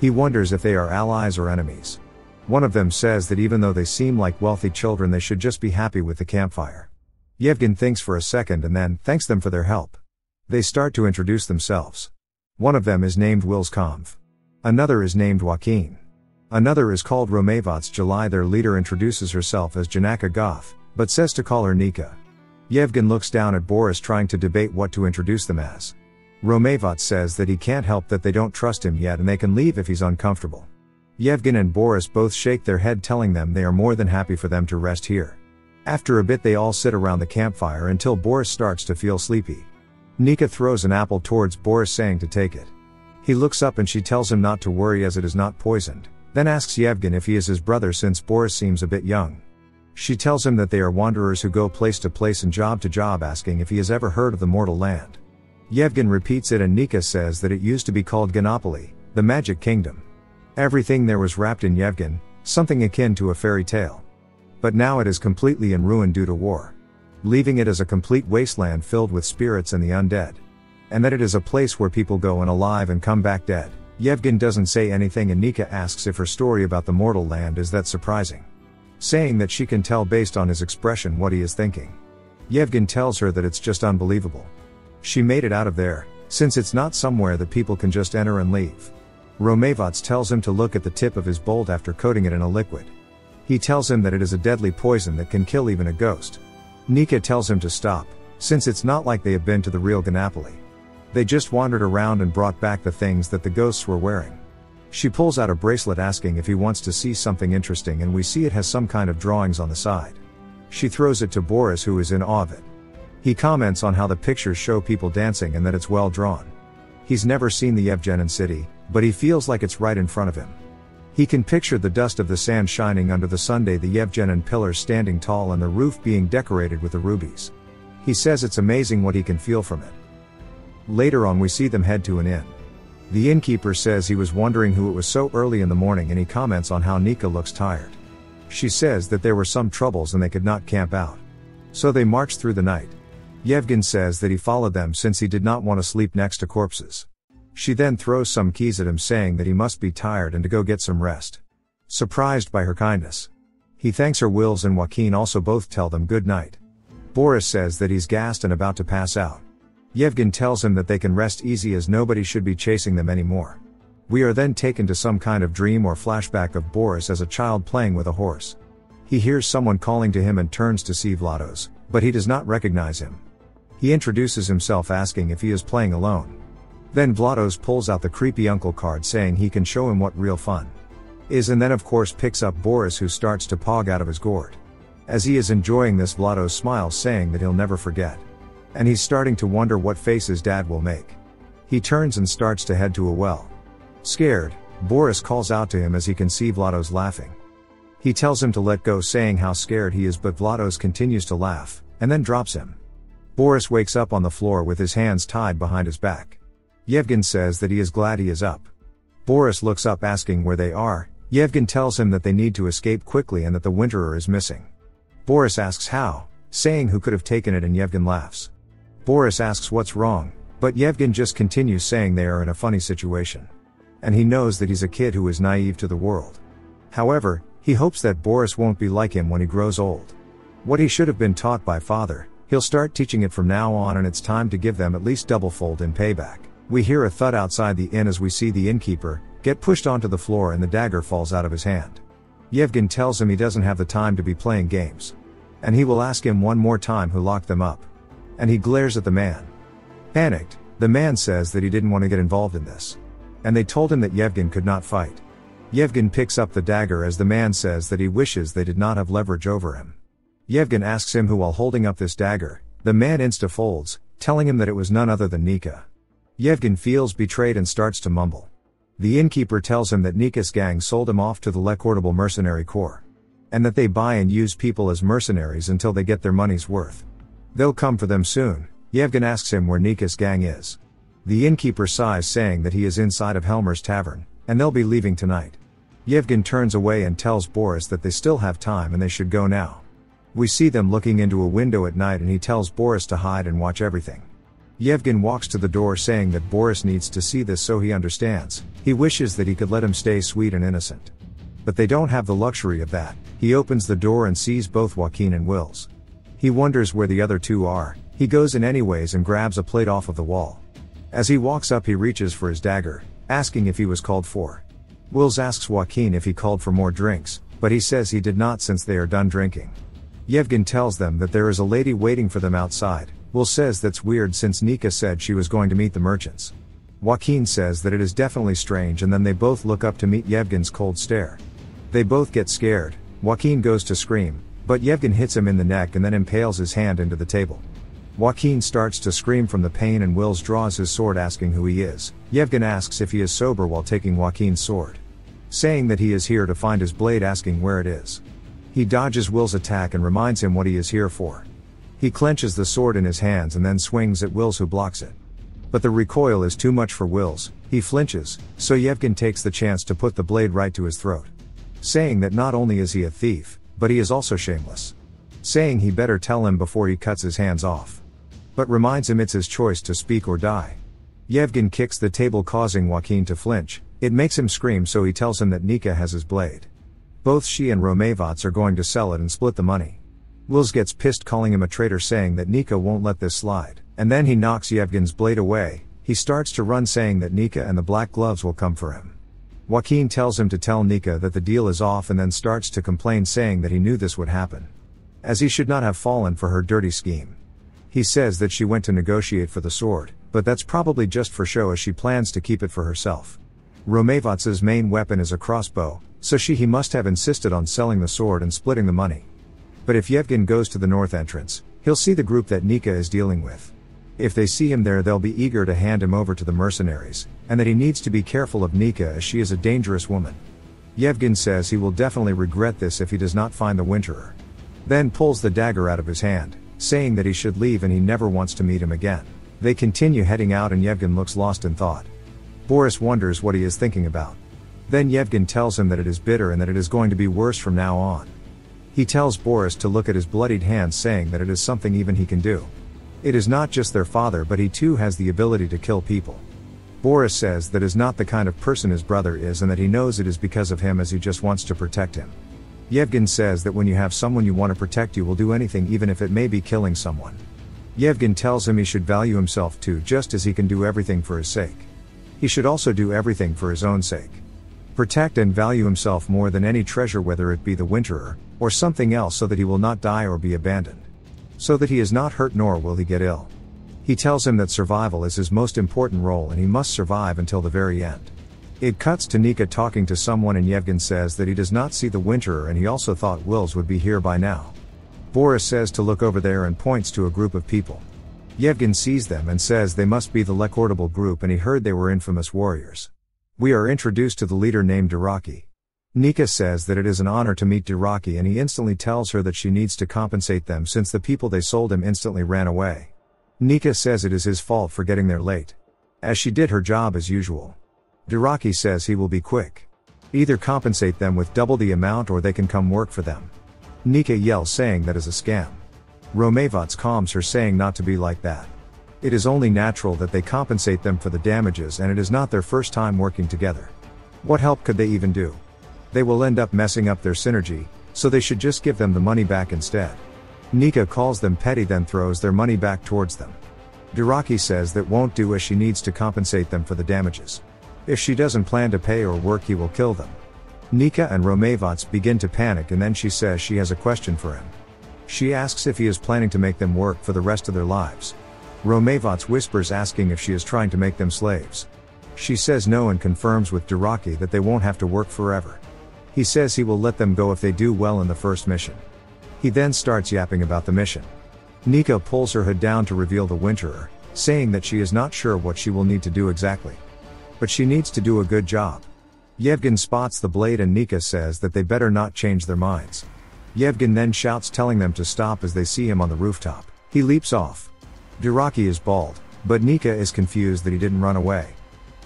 He wonders if they are allies or enemies. One of them says that even though they seem like wealthy children, they should just be happy with the campfire. Yevgen thinks for a second and then thanks them for their help. They start to introduce themselves. One of them is named Wills Kampf. Another is named Joaquin. Another is called Romevat's July. Their leader introduces herself as Janaka Goth, but says to call her Nika. Yevgen looks down at Boris trying to debate what to introduce them as. Romevat says that he can't help that they don't trust him yet and they can leave if he's uncomfortable. Yevgen and Boris both shake their head, telling them they are more than happy for them to rest here. After a bit they all sit around the campfire until Boris starts to feel sleepy. Nika throws an apple towards Boris, saying to take it. He looks up and she tells him not to worry as it is not poisoned, then asks Yevgen if he is his brother since Boris seems a bit young. She tells him that they are wanderers who go place to place and job to job, asking if he has ever heard of the mortal land. Yevgen repeats it and Nika says that it used to be called Ganopoly, the magic kingdom. Everything there was wrapped in Yevgen, something akin to a fairy tale. But now it is completely in ruin due to war, leaving it as a complete wasteland filled with spirits and the undead. And that it is a place where people go in alive and come back dead. Yevgen doesn't say anything and Nika asks if her story about the mortal land is that surprising, saying that she can tell based on his expression what he is thinking. Yevgen tells her that it's just unbelievable. She made it out of there, since it's not somewhere that people can just enter and leave. Romevats tells him to look at the tip of his bolt after coating it in a liquid. He tells him that it is a deadly poison that can kill even a ghost. Nika tells him to stop, since it's not like they have been to the real Ganopoly. They just wandered around and brought back the things that the ghosts were wearing. She pulls out a bracelet asking if he wants to see something interesting, and we see it has some kind of drawings on the side. She throws it to Boris, who is in awe of it. He comments on how the pictures show people dancing and that it's well drawn. He's never seen the Yevgenin city, but he feels like it's right in front of him. He can picture the dust of the sand shining under the Sunday, the Yevgenin pillars standing tall and the roof being decorated with the rubies. He says it's amazing what he can feel from it. Later on we see them head to an inn. The innkeeper says he was wondering who it was so early in the morning, and he comments on how Nika looks tired. She says that there were some troubles and they could not camp out. So they marched through the night. Yevgen says that he followed them since he did not want to sleep next to corpses. She then throws some keys at him, saying that he must be tired and to go get some rest. Surprised by her kindness, he thanks her. Wills and Joaquin also both tell them good night. Boris says that he's gassed and about to pass out. Yevgen tells him that they can rest easy as nobody should be chasing them anymore. We are then taken to some kind of dream or flashback of Boris as a child playing with a horse. He hears someone calling to him and turns to see Vlados, but he does not recognize him. He introduces himself asking if he is playing alone. Then Vlados pulls out the creepy uncle card, saying he can show him what real fun is, and then of course picks up Boris, who starts to pog out of his gourd. As he is enjoying this, Vlados smiles, saying that he'll never forget. And he's starting to wonder what face his dad will make. He turns and starts to head to a well. Scared, Boris calls out to him as he can see Vlados laughing. He tells him to let go, saying how scared he is, but Vlados continues to laugh, and then drops him. Boris wakes up on the floor with his hands tied behind his back. Yevgen says that he is glad he is up. Boris looks up asking where they are. Yevgen tells him that they need to escape quickly and that the Winterer is missing. Boris asks how, saying who could have taken it, and Yevgen laughs. Boris asks what's wrong, but Yevgen just continues, saying they are in a funny situation. And he knows that he's a kid who is naive to the world. However, he hopes that Boris won't be like him when he grows old. What he should have been taught by father, he'll start teaching it from now on, and it's time to give them at least double-fold in payback. We hear a thud outside the inn as we see the innkeeper get pushed onto the floor and the dagger falls out of his hand. Yevgen tells him he doesn't have the time to be playing games, and he will ask him one more time who locked them up. And he glares at the man. Panicked, the man says that he didn't want to get involved in this, and they told him that Yevgen could not fight. Yevgen picks up the dagger as the man says that he wishes they did not have leverage over him. Yevgen asks him who while holding up this dagger. The man insta-folds, telling him that it was none other than Nika. Yevgen feels betrayed and starts to mumble. The innkeeper tells him that Nika's gang sold him off to the Lecortable Mercenary Corps, and that they buy and use people as mercenaries until they get their money's worth. They'll come for them soon. Yevgen asks him where Nika's gang is. The innkeeper sighs, saying that he is inside of Helmer's tavern, and they'll be leaving tonight. Yevgen turns away and tells Boris that they still have time and they should go now. We see them looking into a window at night, and he tells Boris to hide and watch everything. Yevgen walks to the door, saying that Boris needs to see this so he understands. He wishes that he could let him stay sweet and innocent. But they don't have the luxury of that. He opens the door and sees both Joaquin and Wills. He wonders where the other two are. He goes in anyways and grabs a plate off of the wall. As he walks up, he reaches for his dagger, asking if he was called for. Wills asks Joaquin if he called for more drinks, but he says he did not since they are done drinking. Yevgen tells them that there is a lady waiting for them outside. Will says that's weird since Nika said she was going to meet the merchants. Joaquin says that it is definitely strange, and then they both look up to meet Yevgen's cold stare. They both get scared. Joaquin goes to scream, but Yevgen hits him in the neck and then impales his hand into the table. Joaquin starts to scream from the pain and Wills draws his sword asking who he is. Yevgen asks if he is sober while taking Joaquin's sword, saying that he is here to find his blade, asking where it is. He dodges Will's attack and reminds him what he is here for. He clenches the sword in his hands and then swings at Wills, who blocks it. But the recoil is too much for Wills. He flinches, so Yevgen takes the chance to put the blade right to his throat, saying that not only is he a thief, but he is also shameless, saying he better tell him before he cuts his hands off, but reminds him it's his choice to speak or die. Yevgen kicks the table, causing Joaquin to flinch. It makes him scream, so he tells him that Nika has his blade. Both she and Romevats are going to sell it and split the money. Wills gets pissed, calling him a traitor, saying that Nika won't let this slide, and then he knocks Yevgen's blade away. He starts to run, saying that Nika and the black gloves will come for him. Joaquin tells him to tell Nika that the deal is off and then starts to complain, saying that he knew this would happen, as he should not have fallen for her dirty scheme. He says that she went to negotiate for the sword, but that's probably just for show, as she plans to keep it for herself. Romevats' main weapon is a crossbow, so he must have insisted on selling the sword and splitting the money. But if Yevgen goes to the north entrance, he'll see the group that Nika is dealing with. If they see him there, they'll be eager to hand him over to the mercenaries, and that he needs to be careful of Nika as she is a dangerous woman. Yevgen says he will definitely regret this if he does not find the Winterer. Then pulls the dagger out of his hand, saying that he should leave and he never wants to meet him again. They continue heading out and Yevgen looks lost in thought. Boris wonders what he is thinking about. Then Yevgen tells him that it is bitter and that it is going to be worse from now on. He tells Boris to look at his bloodied hands, saying that it is something even he can do. It is not just their father, but he too has the ability to kill people. Boris says that is not the kind of person his brother is, and that he knows it is because of him, as he just wants to protect him. Yevgen says that when you have someone you want to protect, you will do anything, even if it may be killing someone. Yevgen tells him he should value himself too, just as he can do everything for his sake. He should also do everything for his own sake. Protect and value himself more than any treasure, whether it be the Winterer, or something else, so that he will not die or be abandoned. So that he is not hurt nor will he get ill. He tells him that survival is his most important role and he must survive until the very end. It cuts to Nika talking to someone and Yevgen says that he does not see the Winterer and he also thought Wills would be here by now. Boris says to look over there and points to a group of people. Yevgen sees them and says they must be the Lekordable group, and he heard they were infamous warriors. We are introduced to the leader named Diraki. Nika says that it is an honor to meet Diraki, and he instantly tells her that she needs to compensate them since the people they sold him instantly ran away. Nika says it is his fault for getting there late, as she did her job as usual. Diraki says he will be quick. Either compensate them with double the amount or they can come work for them. Nika yells, saying that is a scam. Romevats calms her, saying not to be like that. It is only natural that they compensate them for the damages, and it is not their first time working together. What help could they even do? They will end up messing up their synergy, so they should just give them the money back instead. Nika calls them petty, then throws their money back towards them. Diraki says that won't do, as she needs to compensate them for the damages. If she doesn't plan to pay or work, he will kill them. Nika and Romevats begin to panic, and then she says she has a question for him. She asks if he is planning to make them work for the rest of their lives. Romevats whispers, asking if she is trying to make them slaves. She says no and confirms with Diraki that they won't have to work forever. He says he will let them go if they do well in the first mission. He then starts yapping about the mission. Nika pulls her hood down to reveal the Winterer, saying that she is not sure what she will need to do exactly, but she needs to do a good job. Yevgen spots the blade and Nika says that they better not change their minds. Yevgen then shouts, telling them to stop as they see him on the rooftop. He leaps off. Diraki is bald, but Nika is confused that he didn't run away.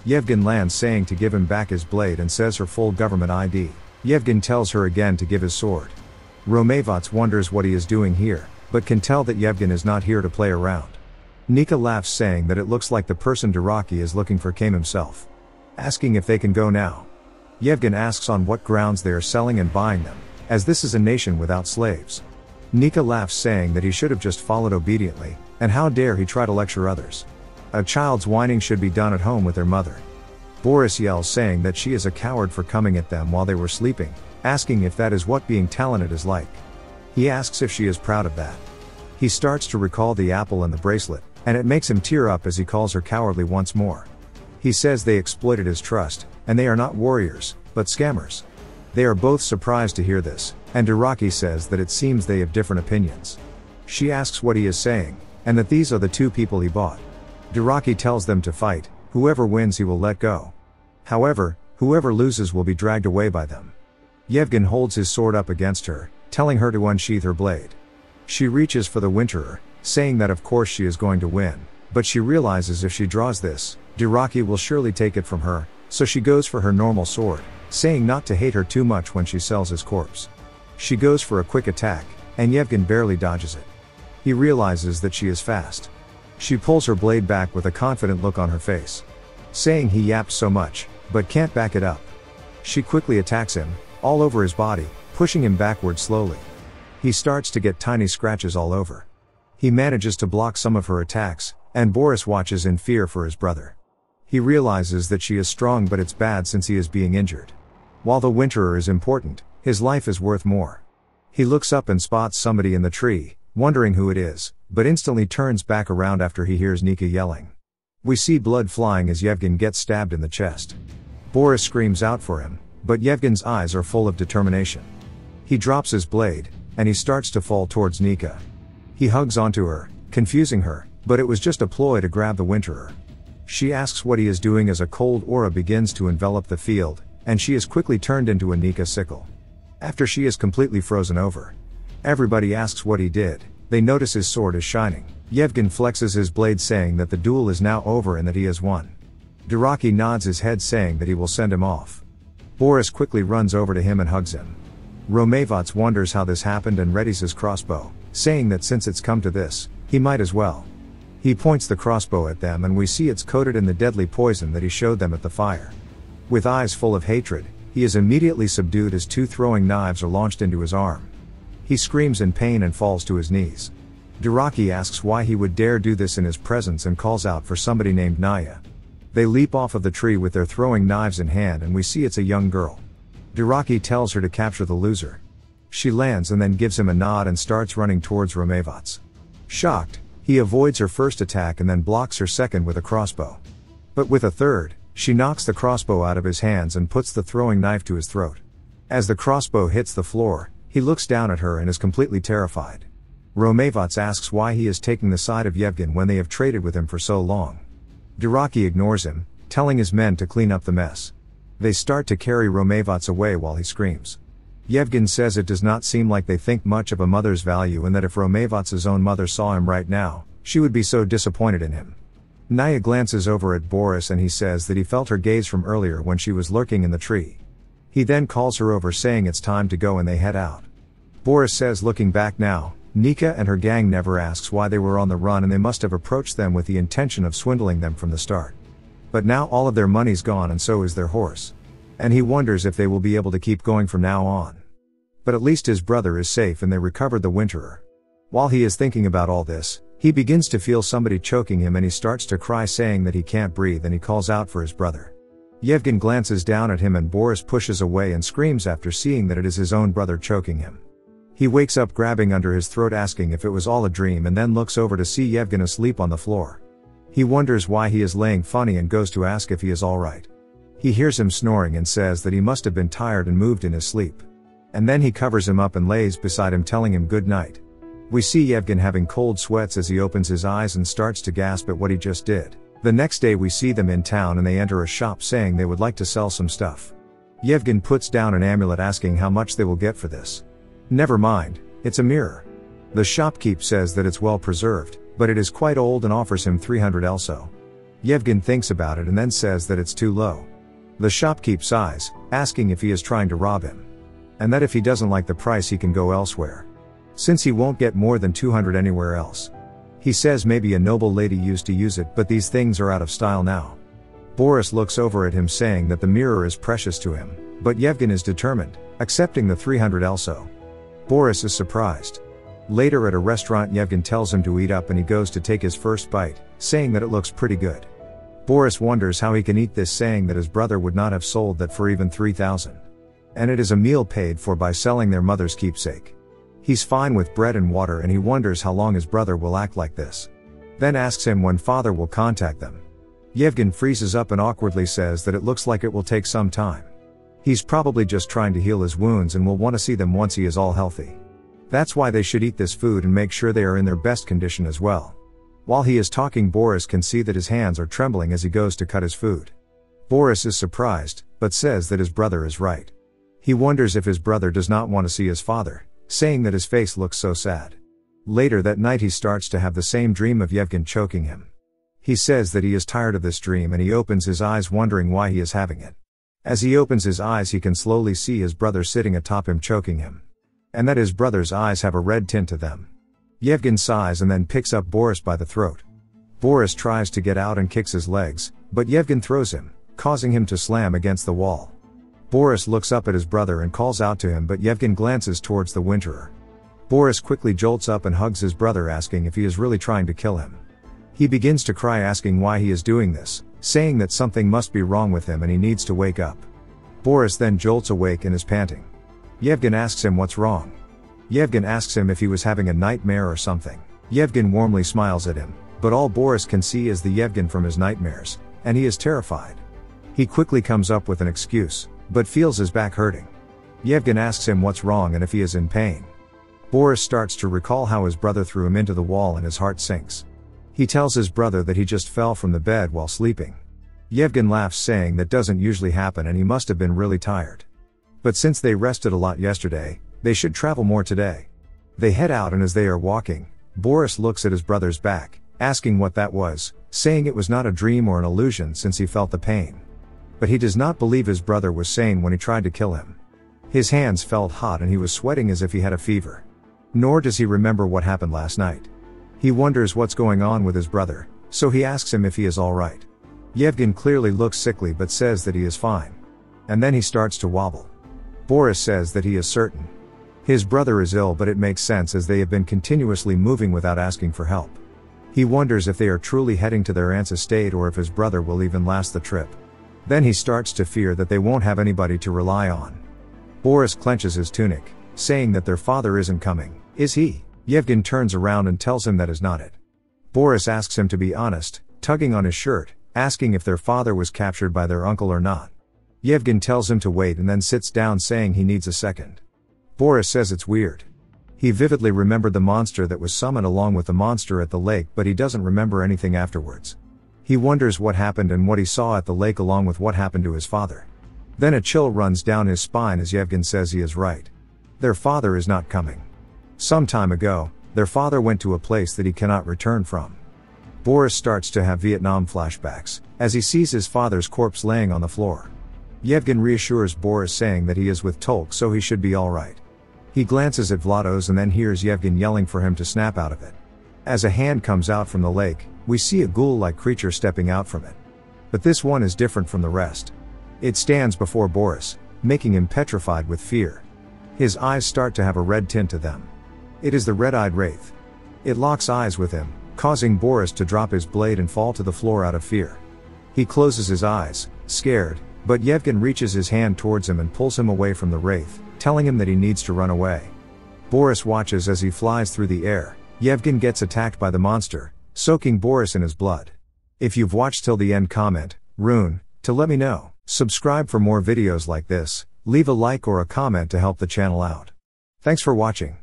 Yevgen lands, saying to give him back his blade, and says her full government ID. Yevgen tells her again to give his sword. Romevats wonders what he is doing here, but can tell that Yevgen is not here to play around. Nika laughs, saying that it looks like the person Diraki is looking for came himself, asking if they can go now. Yevgen asks on what grounds they are selling and buying them, as this is a nation without slaves. Nika laughs, saying that he should have just followed obediently, and how dare he try to lecture others. A child's whining should be done at home with their mother. Boris yells saying that she is a coward for coming at them while they were sleeping, asking if that is what being talented is like. He asks if she is proud of that. He starts to recall the apple and the bracelet, and it makes him tear up as he calls her cowardly once more. He says they exploited his trust, and they are not warriors, but scammers. They are both surprised to hear this, and Duraki says that it seems they have different opinions. She asks what he is saying, and that these are the two people he bought. Duraki tells them to fight, whoever wins he will let go. However, whoever loses will be dragged away by them. Yevgen holds his sword up against her, telling her to unsheath her blade. She reaches for the Winterer, saying that of course she is going to win, but she realizes if she draws this, Duraki will surely take it from her, so she goes for her normal sword, saying not to hate her too much when she sells his corpse. She goes for a quick attack, and Yevgen barely dodges it. He realizes that she is fast. She pulls her blade back with a confident look on her face, saying he yaps so much, but can't back it up. She quickly attacks him, all over his body, pushing him backward slowly. He starts to get tiny scratches all over. He manages to block some of her attacks, and Boris watches in fear for his brother. He realizes that she is strong, but it's bad since he is being injured. While the Winterer is important, his life is worth more. He looks up and spots somebody in the tree, wondering who it is, but instantly turns back around after he hears Nika yelling. We see blood flying as Yevgen gets stabbed in the chest. Boris screams out for him, but Yevgen's eyes are full of determination. He drops his blade, and he starts to fall towards Nika. He hugs onto her, confusing her, but it was just a ploy to grab the Winterer. She asks what he is doing as a cold aura begins to envelop the field, and she is quickly turned into a Nika sickle. After she is completely frozen over. Everybody asks what he did. They notice his sword is shining. Yevgen flexes his blade saying that the duel is now over and that he has won. Duraki nods his head saying that he will send him off. Boris quickly runs over to him and hugs him. Romevats wonders how this happened and readies his crossbow, saying that since it's come to this, he might as well. He points the crossbow at them and we see it's coated in the deadly poison that he showed them at the fire. With eyes full of hatred, he is immediately subdued as two throwing knives are launched into his arm. He screams in pain and falls to his knees. Duraki asks why he would dare do this in his presence and calls out for somebody named Naya. They leap off of the tree with their throwing knives in hand and we see it's a young girl. Duraki tells her to capture the loser. She lands and then gives him a nod and starts running towards Romevats. Shocked, he avoids her first attack and then blocks her second with a crossbow. But with a third, she knocks the crossbow out of his hands and puts the throwing knife to his throat. As the crossbow hits the floor, he looks down at her and is completely terrified. Romevats asks why he is taking the side of Yevgen when they have traded with him for so long. Duraki ignores him, telling his men to clean up the mess. They start to carry Romevats away while he screams. Yevgen says it does not seem like they think much of a mother's value and that if Romevats' own mother saw him right now, she would be so disappointed in him. Naya glances over at Boris and he says that he felt her gaze from earlier when she was lurking in the tree. He then calls her over saying it's time to go and they head out. Boris says looking back now, Nika and her gang never asks why they were on the run and they must have approached them with the intention of swindling them from the start. But now all of their money's gone and so is their horse. And he wonders if they will be able to keep going from now on. But at least his brother is safe and they recovered the Winterer. While he is thinking about all this, he begins to feel somebody choking him and he starts to cry saying that he can't breathe and he calls out for his brother. Yevgen glances down at him and Boris pushes away and screams after seeing that it is his own brother choking him. He wakes up grabbing under his throat asking if it was all a dream and then looks over to see Yevgen asleep on the floor. He wonders why he is laying funny and goes to ask if he is alright. He hears him snoring and says that he must have been tired and moved in his sleep. And then he covers him up and lays beside him telling him good night. We see Yevgen having cold sweats as he opens his eyes and starts to gasp at what he just did. The next day we see them in town and they enter a shop saying they would like to sell some stuff. Yevgen puts down an amulet asking how much they will get for this. Never mind, it's a mirror. The shopkeep says that it's well preserved, but it is quite old and offers him 300 elso. Yevgen thinks about it and then says that it's too low. The shopkeep sighs, asking if he is trying to rob him. And that if he doesn't like the price he can go elsewhere. Since he won't get more than 200 anywhere else. He says maybe a noble lady used to use it but these things are out of style now. Boris looks over at him saying that the mirror is precious to him, but Yevgen is determined, accepting the 300 elso. Boris is surprised. Later at a restaurant Yevgen tells him to eat up and he goes to take his first bite, saying that it looks pretty good. Boris wonders how he can eat this, saying that his brother would not have sold that for even 3,000. And it is a meal paid for by selling their mother's keepsake. He's fine with bread and water, and he wonders how long his brother will act like this. Then asks him when father will contact them. Yevgen freezes up and awkwardly says that it looks like it will take some time. He's probably just trying to heal his wounds and will want to see them once he is all healthy. That's why they should eat this food and make sure they are in their best condition as well. While he is talking, Boris can see that his hands are trembling as he goes to cut his food. Boris is surprised, but says that his brother is right. He wonders if his brother does not want to see his father, saying that his face looks so sad. Later that night he starts to have the same dream of Yevgen choking him. He says that he is tired of this dream and he opens his eyes wondering why he is having it. As he opens his eyes he can slowly see his brother sitting atop him choking him. And that his brother's eyes have a red tint to them. Yevgen sighs and then picks up Boris by the throat. Boris tries to get out and kicks his legs, but Yevgen throws him, causing him to slam against the wall. Boris looks up at his brother and calls out to him, but Yevgen glances towards the Winterer. Boris quickly jolts up and hugs his brother, asking if he is really trying to kill him. He begins to cry, asking why he is doing this, saying that something must be wrong with him and he needs to wake up. Boris then jolts awake and is panting. Yevgen asks him what's wrong. Yevgen asks him if he was having a nightmare or something. Yevgen warmly smiles at him, but all Boris can see is the Yevgen from his nightmares, and he is terrified. He quickly comes up with an excuse, but feels his back hurting. Yevgen asks him what's wrong and if he is in pain. Boris starts to recall how his brother threw him into the wall and his heart sinks. He tells his brother that he just fell from the bed while sleeping. Yevgen laughs, saying that doesn't usually happen and he must have been really tired. But since they rested a lot yesterday, they should travel more today. They head out, and as they are walking, Boris looks at his brother's back, asking what that was, saying it was not a dream or an illusion since he felt the pain. But he does not believe his brother was sane when he tried to kill him. His hands felt hot and he was sweating as if he had a fever. Nor does he remember what happened last night. He wonders what's going on with his brother, so he asks him if he is alright. Yevgen clearly looks sickly but says that he is fine. And then he starts to wobble. Boris says that he is certain his brother is ill, but it makes sense as they have been continuously moving without asking for help. He wonders if they are truly heading to their aunt's estate or if his brother will even last the trip. Then he starts to fear that they won't have anybody to rely on. Boris clenches his tunic, saying that their father isn't coming. Is he? Yevgen turns around and tells him that is not it. Boris asks him to be honest, tugging on his shirt, asking if their father was captured by their uncle or not. Yevgen tells him to wait and then sits down, saying he needs a second. Boris says it's weird. He vividly remembered the monster that was summoned along with the monster at the lake, but he doesn't remember anything afterwards. He wonders what happened and what he saw at the lake along with what happened to his father. Then a chill runs down his spine as Yevgen says he is right. Their father is not coming. Some time ago, their father went to a place that he cannot return from. Boris starts to have Vietnam flashbacks, as he sees his father's corpse laying on the floor. Yevgen reassures Boris, saying that he is with Tolk, so he should be alright. He glances at Vlados and then hears Yevgen yelling for him to snap out of it. As a hand comes out from the lake, we see a ghoul-like creature stepping out from it. But this one is different from the rest. It stands before Boris, making him petrified with fear. His eyes start to have a red tint to them. It is the red-eyed wraith. It locks eyes with him, causing Boris to drop his blade and fall to the floor out of fear. He closes his eyes, scared, but Yevgen reaches his hand towards him and pulls him away from the wraith, telling him that he needs to run away. Boris watches as he flies through the air. Yevgen gets attacked by the monster, soaking Boris in his blood. If you've watched till the end, comment, Rune, to let me know. Subscribe for more videos like this, leave a like or a comment to help the channel out. Thanks for watching.